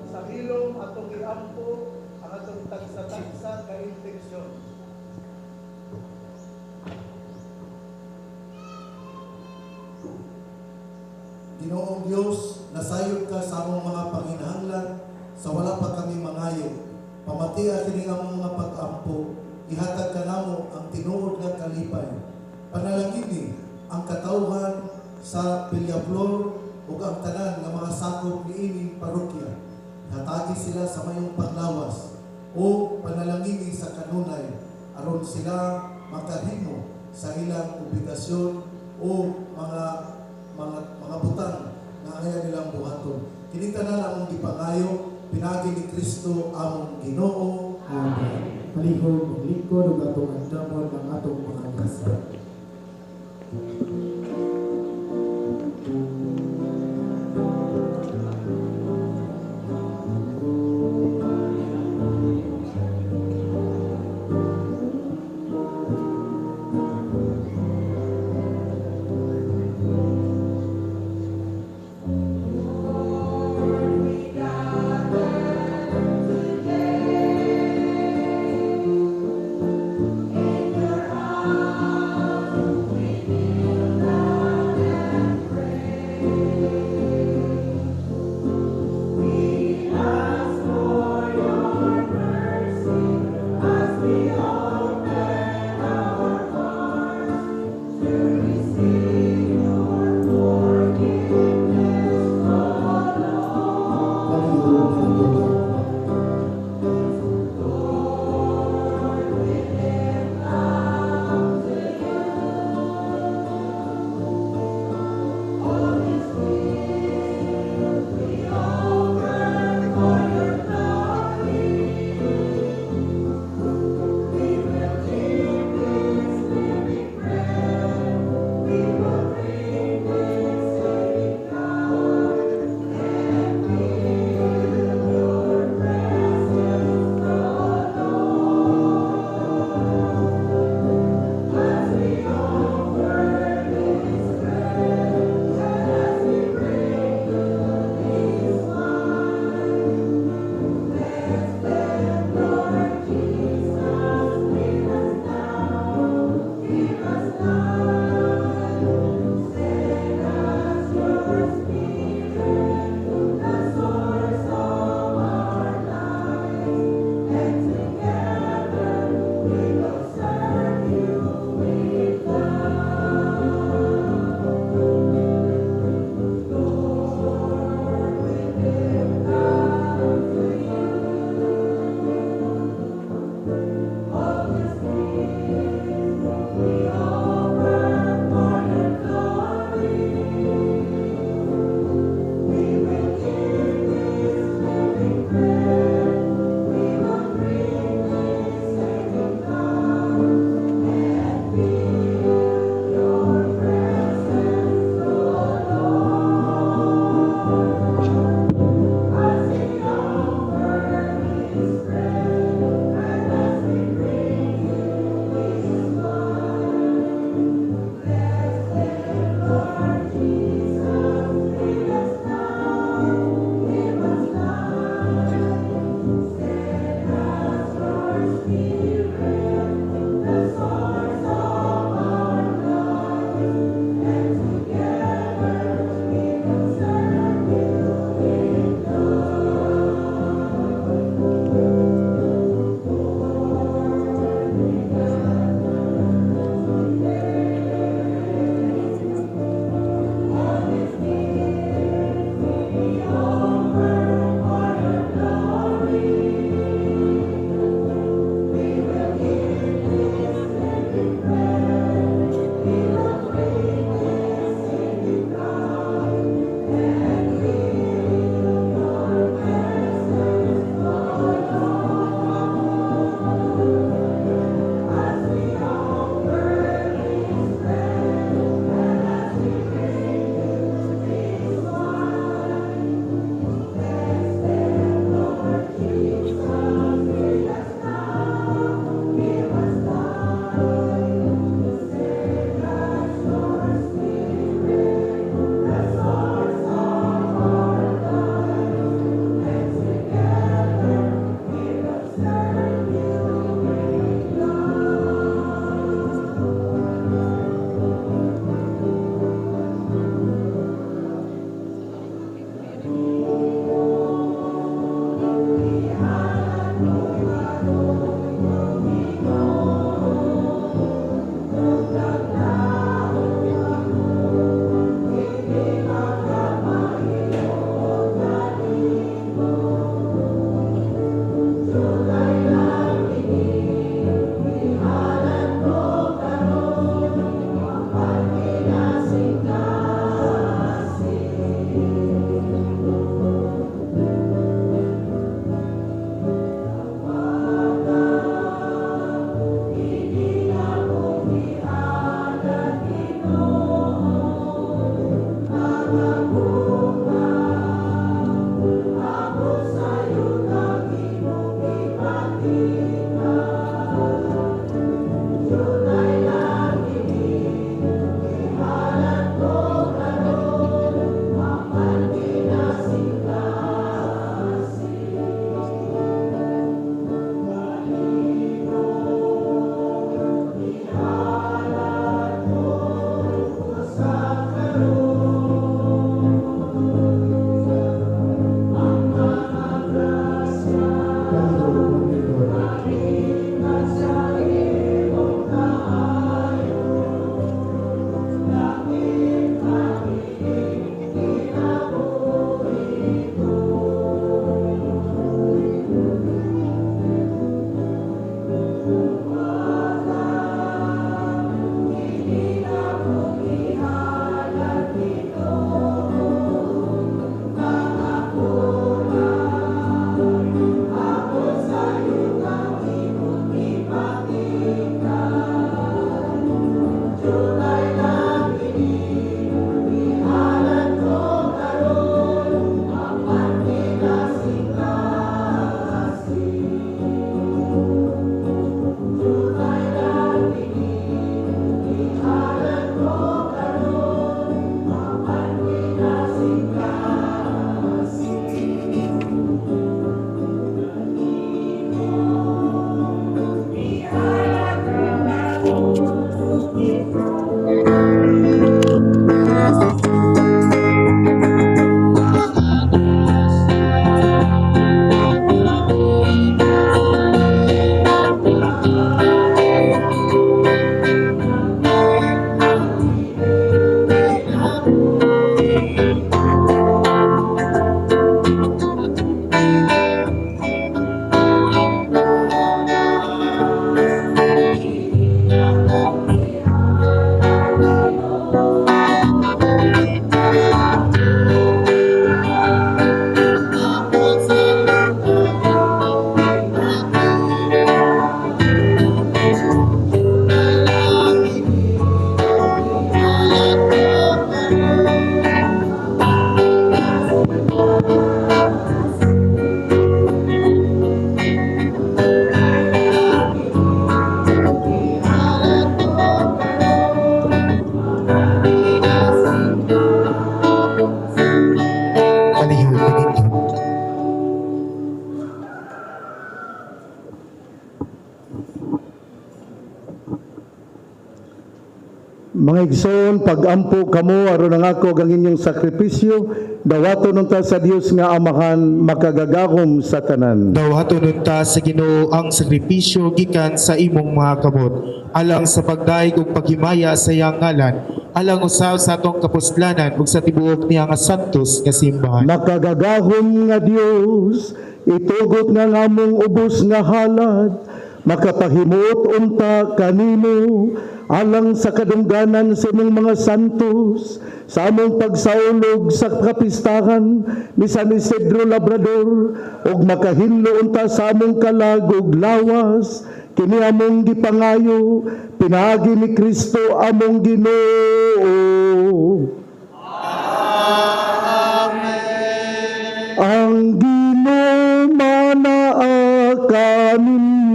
[SPEAKER 3] Sa hilom atong iampo ang atong tagsa-tagsa ka intensyon.
[SPEAKER 2] Ginoong Diyos, nasayod ka sa among mga panginahanglan, sa wala pa kami mangayo. Pamatiya kini among mga pag-ampo, ihatag ka namo ang tinuod nga kalipay. Panalangini ang katawhan sa Villaflor ug ang tanan nga mga sakop niini parokya. Hatagi sila sa mayong paglawas o panalangini sa kanunay aron sila makahimo sa ilang obligasyon o mga butang na ayaw nilang buhaton. Kini tanan among gipangayo pinagi ni Kristo among Ginoo.
[SPEAKER 1] Amen. Palihog, maglingkod, ug atong andamon ang atong mga dasal.
[SPEAKER 2] Amen.
[SPEAKER 3] Mga igsoon, pagampo kamo aron ang ako ang inyong sakripisyo, dawato nun ta sa Dios nga Amahan makagagahom sa tanan.
[SPEAKER 9] Dawato nun ta sa Ginoo ang sakripisyo gikan sa imong mga kamot, alang sa pagdaig ug paghimaya sa iyang ngalan, alang usab sa atong kapuslanan ug sa tibuok niya nga santos nga simbahan.
[SPEAKER 3] Makagagahom nga Dios, itugot nga ngamong ubos nga halad, makapahimuot unta kanimo alang sa kadungganan sa imong mga santos sa among pagsaulog sa kapistahan ni San Isidro Labrador ug makahinlo unta sa among kalag ug lawas kini among gipangayo pinaagi ni Kristo among Ginoo. Amen. Ang Ginoo manaa kaninyo.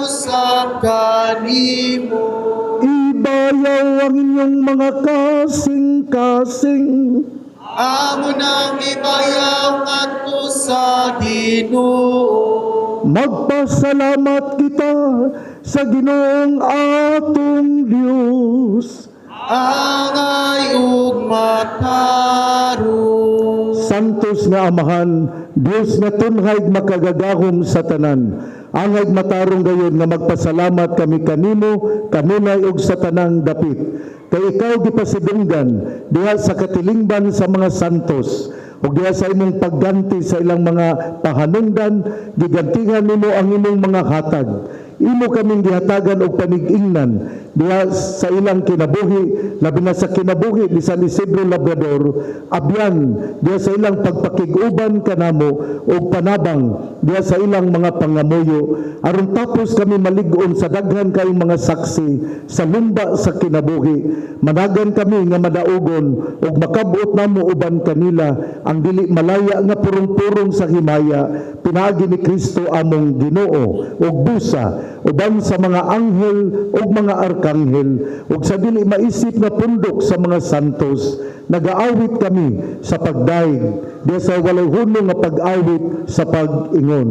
[SPEAKER 9] Usab kanimo,
[SPEAKER 3] Ibayaw ang inyong mga kasing-kasing.
[SPEAKER 9] amo nang ibayaw ngadto sa Ginoo.
[SPEAKER 3] Magpasalamat kita sa Ginoong atong Dios.
[SPEAKER 9] Angay ug matarong.
[SPEAKER 3] Santos nga Amahan, Dios nga tunhay makagagahom sa tanan. Angay matarong gayon nga magpasalamat kami kanimo, kanunay ug sa tanang dapit. Kay ikaw gipasidunggan diha sa katilingban sa mga santos ug diha sa imong pagganti sa ilang mga pahanungdan, gigantihan nimo ang imong mga hatag. Imo kaming gihatagan og panig-ingnan diha sa ilang kinabuhi, labi na sa kinabuhi ni San Isidro Labrador, abyan diha sa ilang pagpakig-uban kanamo og panabang diha sa ilang mga pangamuyo, aron tapos kami malig-on sa daghan kayong mga saksi sa lumba sa kinabuhi. Managan kami nga madaugon ug makabot namo uban kanila ang dili malaya nga purong-purong sa himaya, pinaagi ni Kristo among Ginoo ug busa uban sa mga anghel ug mga arkanghel ug sa dili maisip nga pundok sa mga santos. Nagaawit kami sa pagdaig diha sa walay hunong nga pag-awit sa pag-ingon.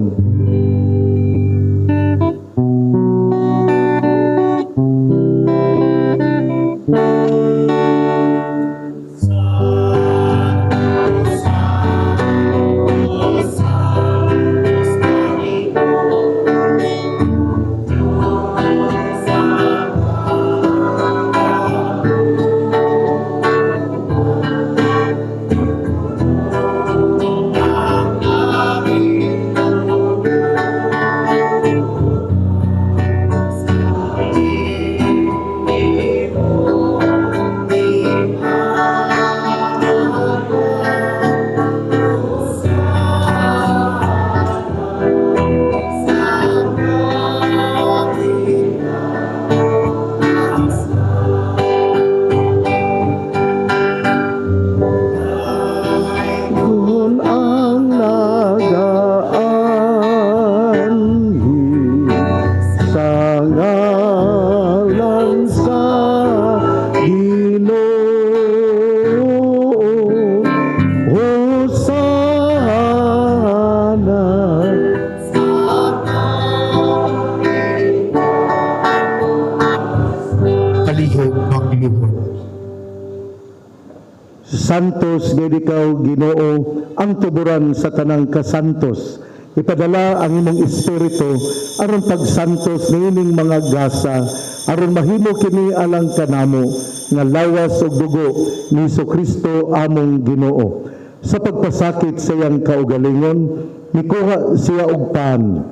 [SPEAKER 3] Santos nga ikaw Ginoo ang tuburan sa tanang kasantos. Ipadala ang imong espiritu aron pagsantos niining mga gasa aron mahimo kini alang kanamo nga lawas ug dugo ni Kristo among Ginoo. Sa pagpasakit sa iyang kaugalingon, mikuha siya og pan.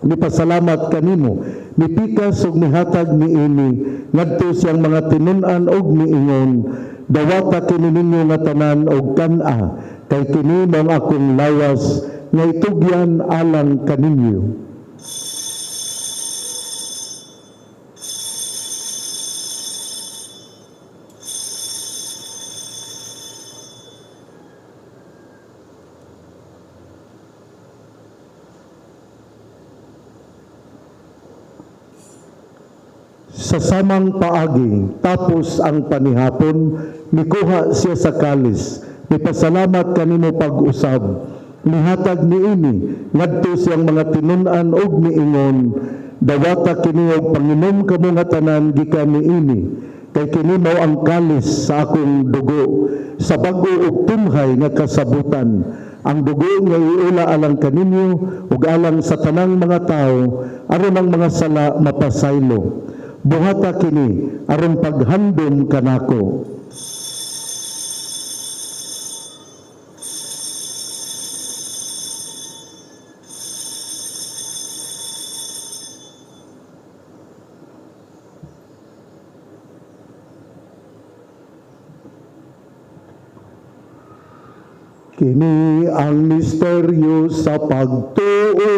[SPEAKER 3] Mipasalamat kanimo, mipikas ug mihatag niini ngadto siyang mga tinun-an ug miingon, dawata kini ninyo nga tanan og kan-a, kay kini mao akong lawas nga itugyan alang kaninyo. Sa samang paagi, tapos ang panihapon, mikuha siya sa kalis. Mipasalamat kanimo pag-usab. Mihatag niini, ngadto siyang mga tinun-an og miingon, Dawata kini og panginom kamo nga tanan gikan niini, kay kini mao ang kalis sa akong dugo, sa bag-o ug tunhay nga kasabutan. Ang dugo nga iula alang kaninyo ug alang sa tanang mga tao aron ang mga sala mapasaylo. Buhata kini aron paghandom kanako. Kini ang misteryo sa pagtuo.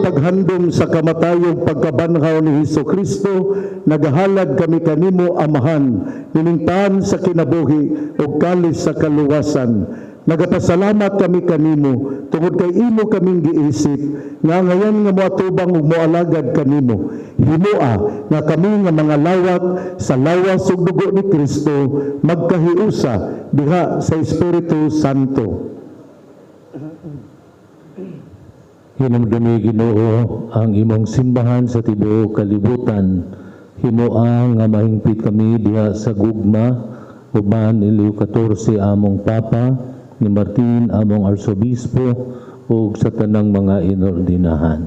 [SPEAKER 3] Paghandom sa kamatayog pagkabanhaw ni Hesukristo, nagahalad kami kanimo amahan, niningtaan sa kinabuhi ug kalis sa kaluwasan. Nagapasalamat kami kanimo tungod kay imo kaming giisip nga ngayon nga moatubang ug moalagad kanimo. Himoa nga kami nga mga lawak sa lawas ug dugo ni Kristo magkahiusa diha sa Espiritu Santo.
[SPEAKER 10] Hinumdumi Ginoo ang imong simbahan sa tibuok kalibutan. Himoa nga mahingpit kami diha sa gugma uban ni Leo 14 among Papa, ni Martin among Arsobispo ug sa tanang mga inordinahan.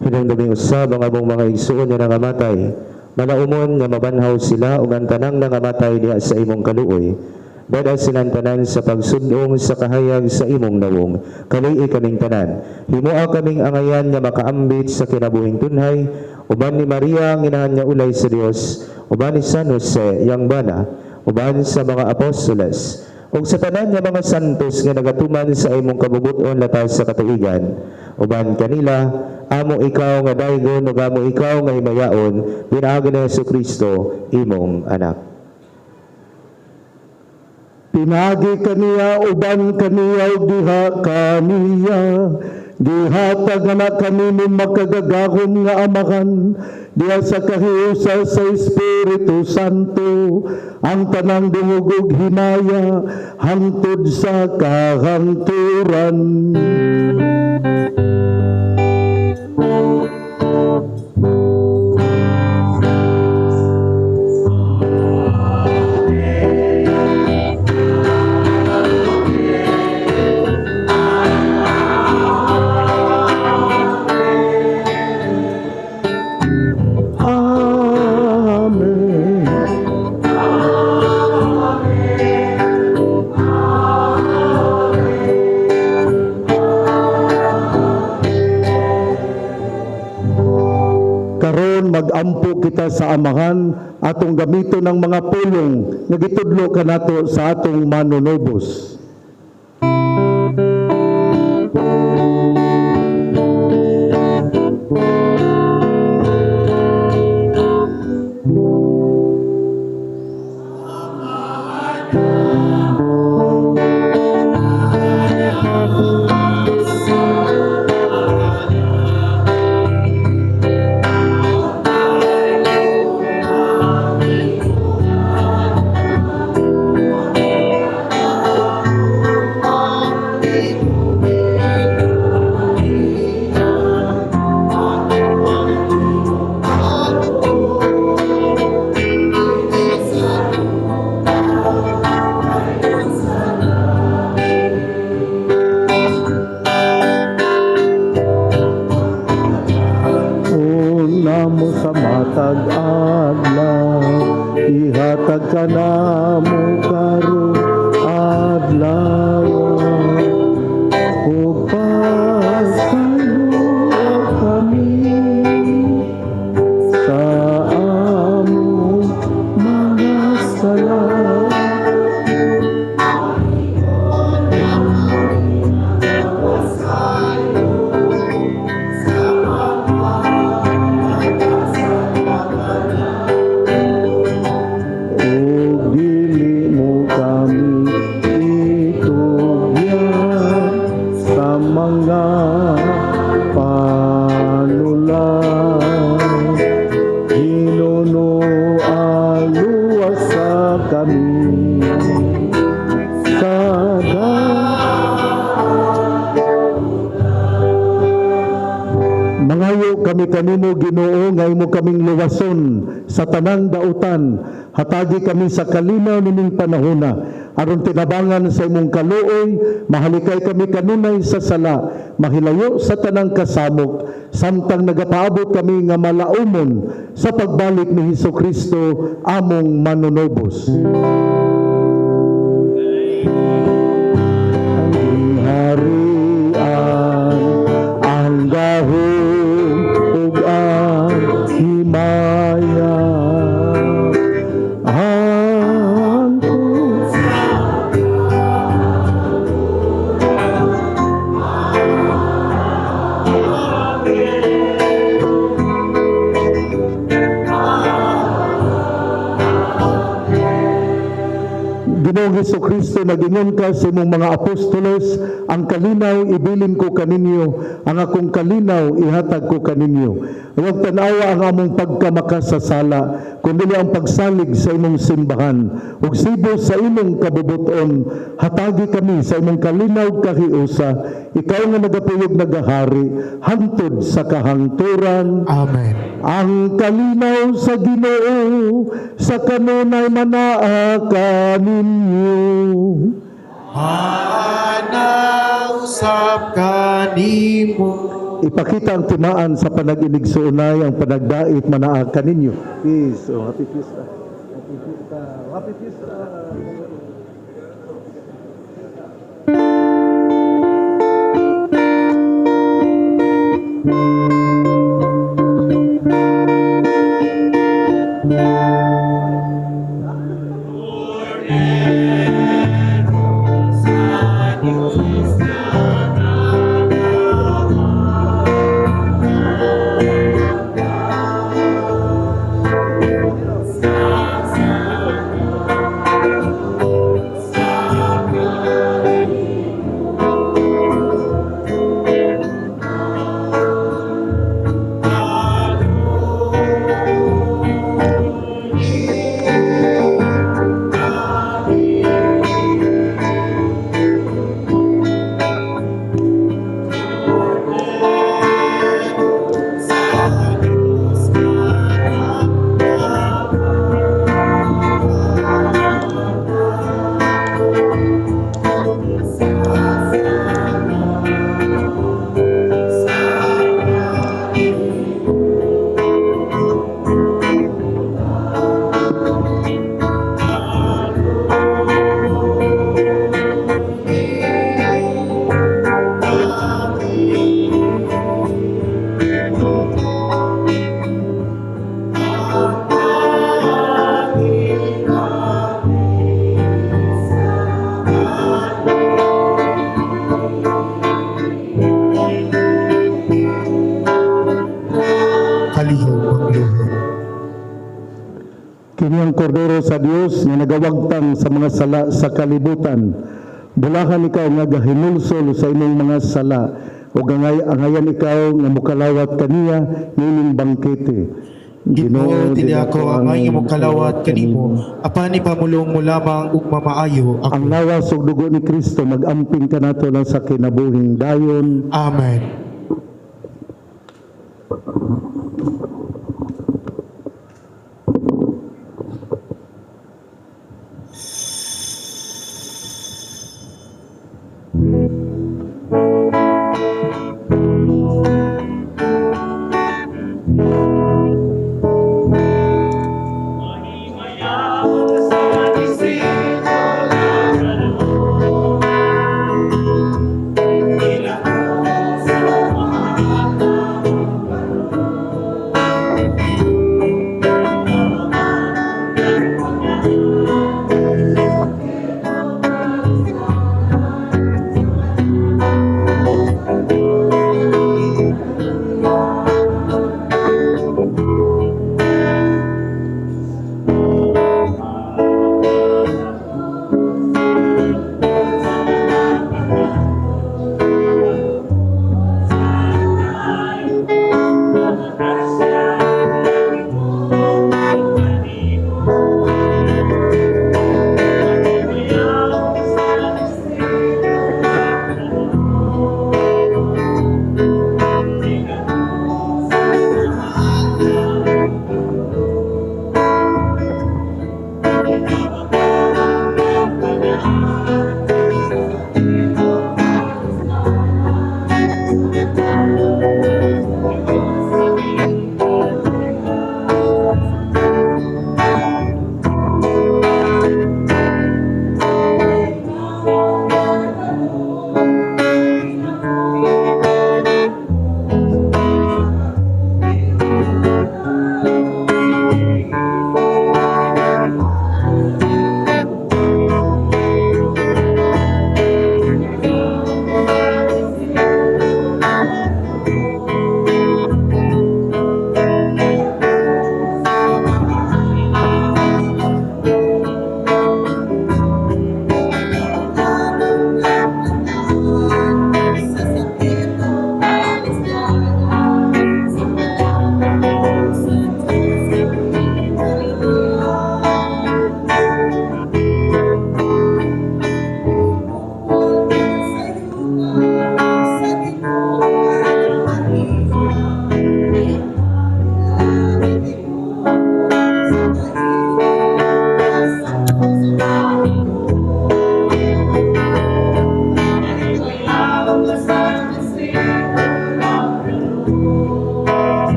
[SPEAKER 6] Hinumdumi usab ang among mga igsoon nga nangamatay, manaumon nga mabanhaw sila ug ang tanang nangamatay diha sa imong kaluoy. Dada silang tanan sa pagsudong sa kahayag sa imong nawong. Kali'i kaming tanan. Himoa kaming angayan nga makaambit sa kinabuhing tunhay. Uban ni Maria ang inahan niya ulay sa Dios. Uban ni San Jose, yang bana. Uban sa mga apostoles. Ug sa tanan nga mga santos nga nagatuman sa imong kabubuton latas sa katuigan. Uban kanila, amo ikaw nga daygon ug amo ikaw nga himayaon, pinaagi ni Hesukristo, imong anak.
[SPEAKER 3] Pinagi kaniya uban kaniya ug diha kaniya, gihatag na kanimo makagagahom nga amahan diha sa kahiusa sa Espiritu Santo, ang tanang dungog ug hinaya hangtod sa kahangturan. Mag-ampo kita sa amahan atong gamito ng mga pulong nga gitudlo kanato sa atong manunobos. Namo sa matag adlaw, ihatag ka namo karon adlaw, ug pasaylo kami sa among mga sala. Mangayo kami kanimo Ginoo nga imo kaming luwason sa tanang dautan. Hatagi kami sa kalinaw nining panahona aron tinabangan sa imong kaluoy, mahalikay kami kanunay sa sala, mahilayo sa tanang kasamok, samtang nagapaabot kami nga malaumon sa pagbalik ni Hesukristo among manunobos. Ang harian, ang gahom ug ang himaya, ang Ginoong Hesukristo, nagingon ka sa imong mga apostolos, ang kalinaw ibilin ko kaninyo, ang akong kalinaw ihatag ko kaninyo. Huwag tanawa ang among pagkamakasasala, kundi ang pagsalig sa imong simbahan. Ug sibo sa imong kabubuton, hatagi kami sa imong kalinaw kahiusa, ikaw nga nagapuyog nagahari, hantod sa kahangturan.
[SPEAKER 9] Amen.
[SPEAKER 3] Ang kalinaw sa Ginoo sa kanunay manaa kaninyo.
[SPEAKER 9] Hanausap kanimo.
[SPEAKER 3] Ipakita ang timaan sa panag-inig sa unay, ang panagdait manaa kaninyo. Peace. Oh, happy fiesta. Happy fiesta. Happy fiesta. Kini ang kordero sa Dios nga nagawagtang sa mga sala sa kalibutan. Bulahan ikaw nga gahinulsol sa imong mga sala, o angayan ikaw nga mukalawat kaniya nining bangkete.
[SPEAKER 9] Ginoo, dili ako ang imong kalawat kanimo, apani pamulong mo lamang ug mamaayo ako.
[SPEAKER 3] Ang lawas ug dugo ni Kristo mag-amping kanato lang sa kinabuhing dayon.
[SPEAKER 9] Amen.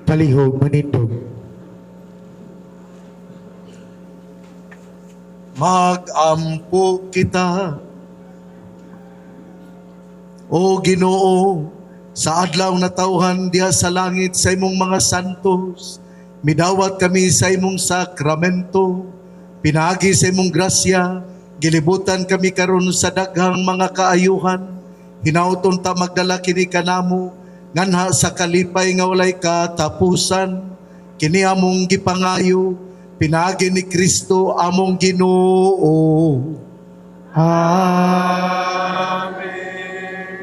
[SPEAKER 9] Palihog manindog.
[SPEAKER 2] Magampo kita, O Ginoo, sa adlaw na tawhan diha sa langit sa imong mga santos. Midawat kami sa imong sakramento, pinagi sa imong grasya, gilibutan kami karon sa daghang mga kaayuhan. Hinauton ta magdala kini kanamo, nganha sa kalipay nga walay katapusan. Kini among gipangayo, pinagi ni Kristo among Ginoo.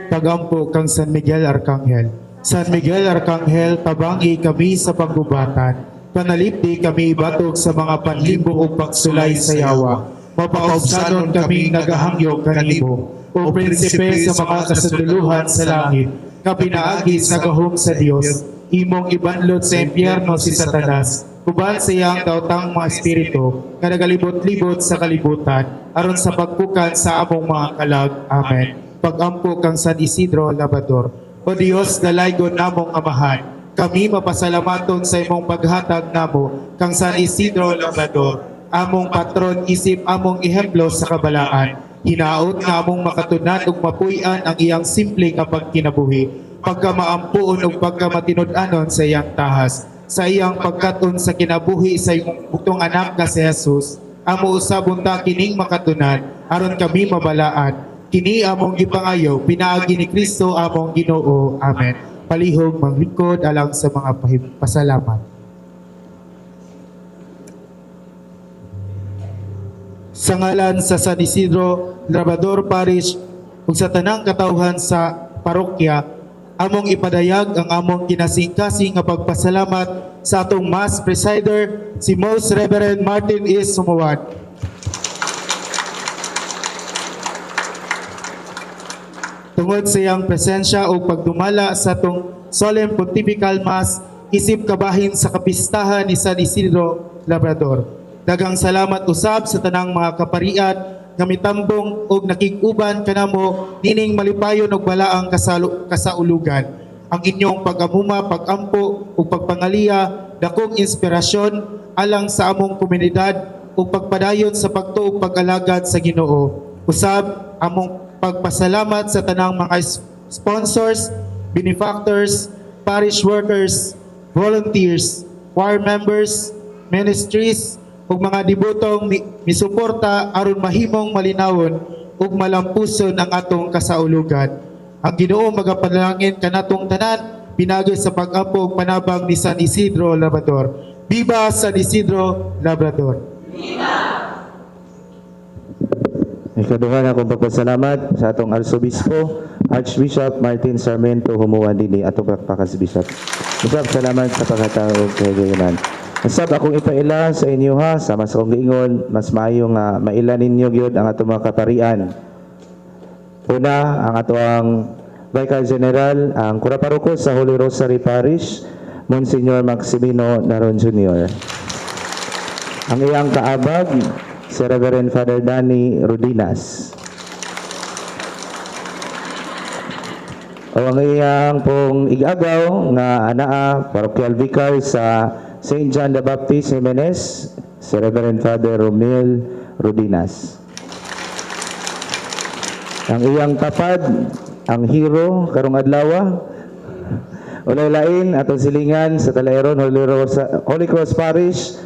[SPEAKER 9] Pagampo kang San Miguel Arcangel. San Miguel Arcangel, tabangi kami sa paggubatan. Panalipdi kami ibatok sa mga panlimbong ug pagsulay sa yawa. Mapaubsanon kami nagahangyo kanimo. O prinsipe sa mga kasunduluhan sa langit, kapinaagi sa gahom sa Dios, imong ibanlot sa impyerno si Satanas, uban sa iyang daotang mga espiritu, nga nagalibot-libot sa kalibutan, aron sa pagpukan sa among mga kalag. Amen. Pagampo kang San Isidro Labrador. O Dios, dalaygon namong amahan, kami mapasalamaton sa imong paghatag namo kang San Isidro Labrador, among patron isip among ehemplo sa kabalaan. Hinaot nga among makatunan ug mapuy-an ang iyang simple nga pagkinabuhi, pagkamaampuon ug pagkamatinud-anon sa iyang tahas, sa iyang pagkaton sa kinabuhi sa imong butong anak nga si Jesus. Amo usabon ta kining makatunan aron kami mabalaan. Kini among gipangayo, pinaagi ni Kristo among Ginoo. Amen. Palihog manglingkod alang sa mga pasalamat. Sa ngalan sa San Isidro Labrador Parish ug sa tanang katawhan sa parokya, among ipadayag ang among kinasing-kasing nga pagpasalamat sa atong Mass Presider, si Most Reverend Martin E. Sumuwad. Tungod sa iyang presensya o pagdumala sa atong Solemn Pontifical Mass, isip kabahin sa kapistahan ni San Isidro Labrador. Daghang salamat usab sa tanang mga kaparian nga mitambong og nakig-uban kanamo nining malipayon og balaang kasaulugan. Ang inyong pag-amuma, pag-ampo ug pagpangaliya dakong inspirasyon alang sa among komunidad ug pagpadayon sa pagtuog pag-alagad sa Ginoo. Usab among pagpasalamat sa tanang mga sponsors, benefactors, parish workers, volunteers, choir members, ministries, ug mga debutong misuporta aron mahimong malinawon ug malampuson ang atong kasaulugan. Ang Ginoo magapanalangin kanatong tanan pinagi sa pag-ampo ug panabang ni San Isidro Labrador. Viva San Isidro Labrador! Viva!
[SPEAKER 6] Ikaduha na akong pagpasalamat sa atong Arsobispo, Archbishop Martin Sarmiento Humuan dinhi atong Bishop. Usab salamat sa pagkatao kay Gayonan. Usab akong ipaila sa inyo ha, sa mas akong giingon, mas maayo nga maila ninyo gyud ang atong mga kaparian. Una, ang atong Vicar General, ang Kuraparoko sa Holy Rosary Parish, Monsignor Maximino Naron Jr. Ang iyang kaabag, si Reverend Father Danny Rodinas. O ang iyang pong igagaw nga anaa, Parochial Vicar sa St. John the Baptist Jimenez, si Reverend Father Romel Rodinas. Ang iyang tapad, ang hero, karong adlaw, ulay lain atong silingan sa Talaeron, Holy Cross Parish,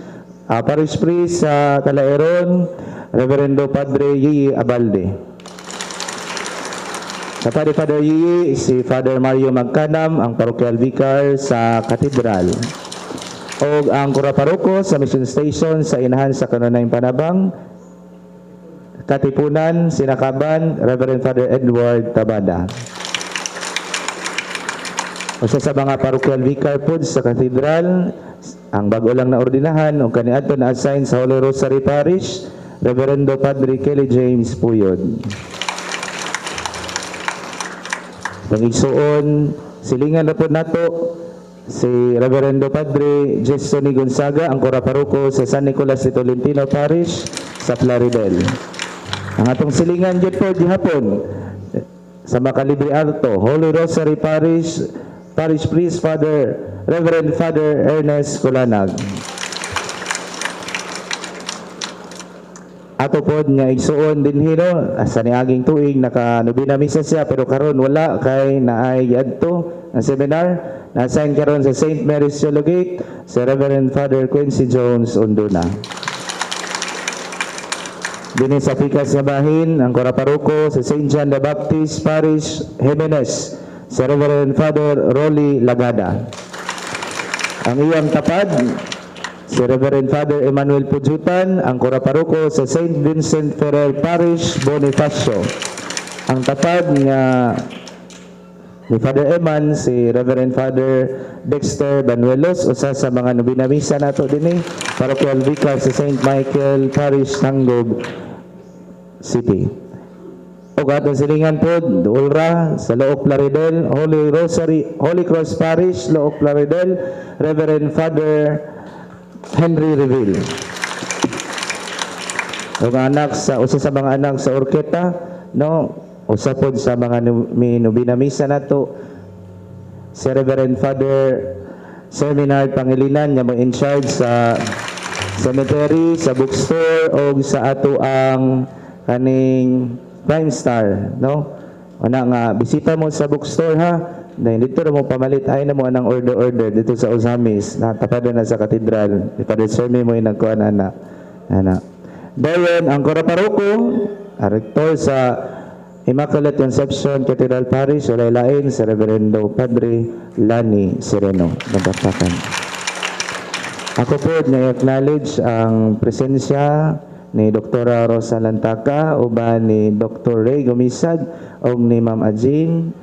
[SPEAKER 6] Parish Priest sa Talaeron, Reverendo Padre Yii Abalde. Kapadi Father Yii, si Father Mario Magkanam, ang Parochial Vicar sa Katedral. O ang Kuraparoko sa Mission Station sa inahan sa Kanunayang Panabang, Katipunan, Sinakaban, Reverend Father Edward Tabada. O sa mga Parochial Vicar po sa Katedral, ang bago lang na ordinahan o kaniadto na assign sa Holy Rosary Parish, Reverendo Padre Kelly James Puyod. Pangigsuon, silingan na po nato si Reverendo Padre Jestoni Gonzaga, ang Kuraparoko sa San Nicolas de Tolentino Parish sa Plaridel. Ang atong silingan jud po gihapon sa Macalibre Alto, Holy Rosary Parish Priest Reverend Father Ernest Kulanag. Ato pod nga igsuon din hino sa niaging tuig nakanubina misa siya pero karon wala kay naay adto ang seminar na-assign karon sa St. Mary's Theologate sa Reverend Father Quincy Jones Unduna. Dinhi sa pikas nga bahin ang Coraparuco sa St. John the Baptist Parish Jimenez sa Reverend Father Rolly Lagada. Ang iyang tapad si Reverend Father Emmanuel Pujutan, ang Coraparuco sa St. Vincent Ferrer Parish, Bonifacio. Ang tapad nga ni Father Eman, si Reverend Father Dexter Banuelos, usa sa mga nubinamisa nato dinhi, Parochial Vicar sa St. Michael Parish, Tanggob City. O atong silingan po, Ulra sa Look Plaridel, Holy Cross Parish, Look Plaridel, Reverend Father Henry Reville. Usa sa mga anak sa Orqueta, no? Usa pod sa mga nubinamisa nato si Reverend Father Seminar Pangilinan nga mo in charge sa cemetery, sa bookstore o sa ato ang kaning Prime Star, no? Ana nga bisita mo sa bookstore ha. Dahil dito na mo pamalit, ay na mo anang order dito sa Ozamis, natapado na sa katedral. Ipadod sermon mo yung nagkuhan, anak. Dahil ang Coraparuco, rector sa Immaculate Conception Cathedral Parish, walay lain sa Reverendo Padre Lani Sereno. Nagpaptakan. Ako po na-acknowledge ang presensya ni Dr. Rosa Lantaka, uban ni Dr. Ray Gumisag, o ni Ma'am Ajin.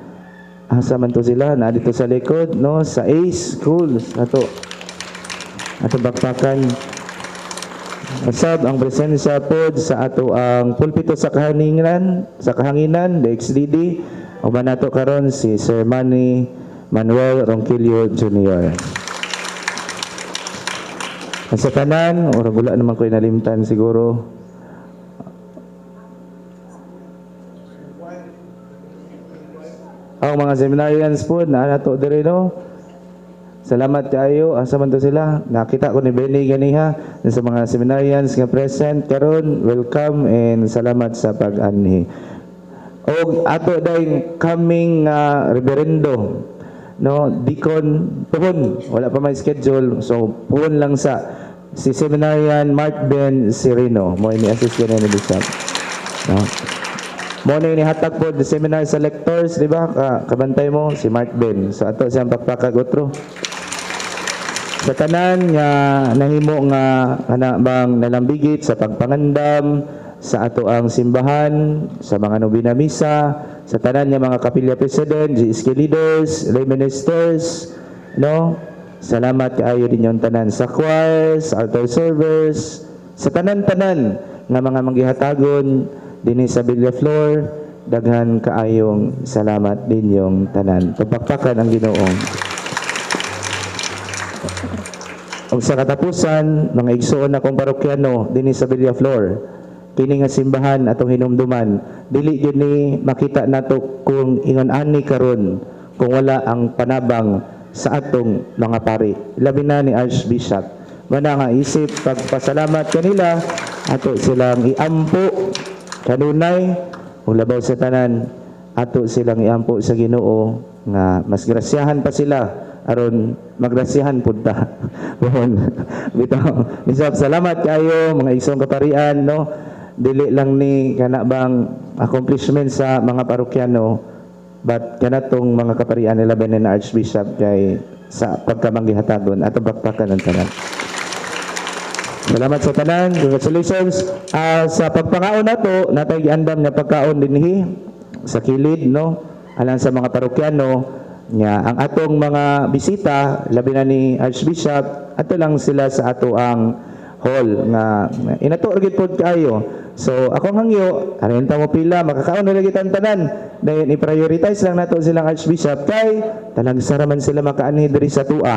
[SPEAKER 6] Asa man to sila na dito sa likod, no, sa ACE Schools ato bakpakan. Asab ang presensya pod sa ato ang pulpito sa kahanginan the XDD o ba nato karon si Sir Manny Manuel Ronquillo Jr. Sa tanan, ora gula naman ko inalimtan siguro. Ang mga seminarians po na nato diri, no. Salamat kayo. Asa man to sila? Nakita ko ni Benny ganiha sa mga seminarians nga present karon. Welcome and salamat sa pag-anhi. Og ato day coming reverendo, no, deacon puhon, wala pa may schedule, so puhon lang sa si seminarian Mark Ben Sereno mo ini assist ni Bishop, no. Mo ni hatag po the seminar sa lectors, di ba? Kabantay mo si Mark Ben. So ato siyang pakpakag otro. Sa tanan nga nahimo nga ana bang nalambigit sa pagpangandam sa ato ang simbahan, sa mga nobina misa, sa tanan nga mga kapilya president, GSK leaders, lay ministers, no? Salamat kaayo din yung tanan sa choirs, altar servers, sa tanan-tanan nga mga manggihatagon dinhi sa Villa Flor, daghan kaayong salamat din yung tanan. Pagpakpakan ang Ginoo. Og sa katapusan, mga igsoon akong parokyano dinhi sa Villa Flor, kini nga simbahan atong hinumduman, dili gyud ni makita nato kung ingon ani karon kung wala ang panabang sa atong mga pari. Labi na ni Archbishop. Mana nga isip pagpasalamat kanila, ato silang iampo kanunay ug labaw sa tanan, ato silang iampo sa Ginoo nga mas grasyahan pa sila aron magrasyahan pud ta. Bitaw, bisag salamat kayo mga igsoong kaparian, no. Dili lang ni kana bang accomplishment sa mga parokyano, but kanatong mga kaparian nila Ben Archbishop kay sa pagkamanggihatagon at bakpakan ng tanan. Salamat sa tanan. Congratulations. Sa pagpangaon nato, natay giandam nga pagkaon dinhi sa kilid, no. Alang sa mga parokyano nga ang atong mga bisita, labi na ni Archbishop, ato lang sila sa ato ang hall nga inato gid pod kayo. So akong hangyo, arenta mo pila makakaon na lagi tanan. Dayon i-prioritize lang nato silang Archbishop kay talagsara man sila makaanhi diri sa tua,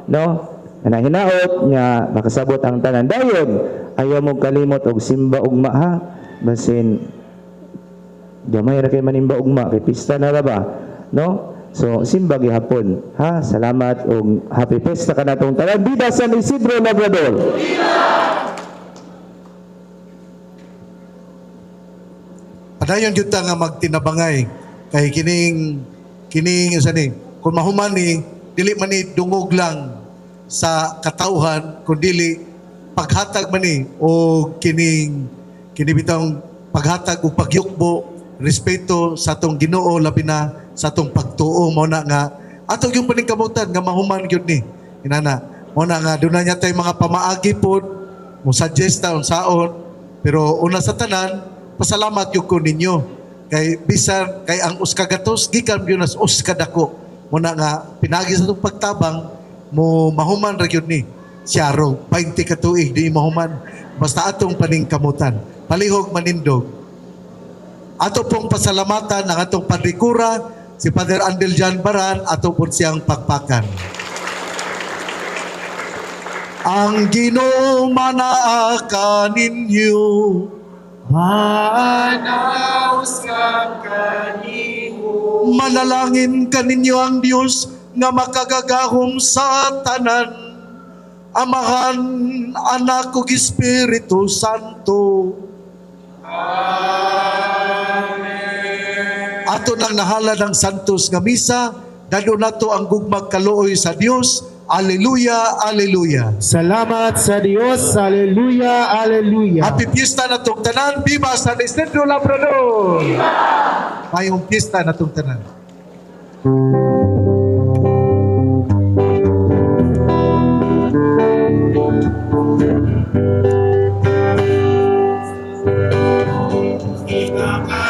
[SPEAKER 6] no. Na hinaot nya makasabot ang tanan. Dayon ayaw mo kalimot og simba ugma ha. Basin Gamay ra kay manimba ugma kay pista na ra ba, no? So simba gihapon, ha? Salamat og happy pesta kanatong tanan. Bida San Isidro Labrador.
[SPEAKER 2] Padayon gyud ta nga magtinabangay kay kining usa ni kung mahuman ni dili man ni dungog lang sa katauhan kun dili paghatag man ni o kini bitang paghatag o pagyukbo respeto sa atong Ginoo labi na sa atong pagtuo mo na nga ato yung paningkamutan nga mahuman gyud ni inana mo na nga dunay niya tay mga pamaagi pod mo suggest ta unsaon pero una sa tanan pasalamat yung ko ninyo. Kay bisan kay ang uskagatos gikan gyud nas uskadako. Muna nga pinagi sa itong pagtabang mo mahuman ra gyud ni. Siya ro 20 ka tuig di mahuman basta atong paningkamutan. Palihog manindog. Ato pong pasalamatan ang atong padikura si Father Andel Jan Baran ato po siyang pakpakan. Ang Ginoo manaa ninyo manaos ka kanimo. Manalangin kaninyo ang Dios nga makagagahom sa tanan. Amahan, Anak ug Espiritu Santo. Amen. Ato nang nahalad ang santos nga misa, dado nato ang gugmag kaluoy sa Dios. Alleluia, alleluia.
[SPEAKER 9] Salamat sa Dios. Hallelujah, hallelujah.
[SPEAKER 2] Happy Fiesta na tong tanan. Viva San Isidro Labrador! Viva! Mayong Fiesta na tong tanan. Ika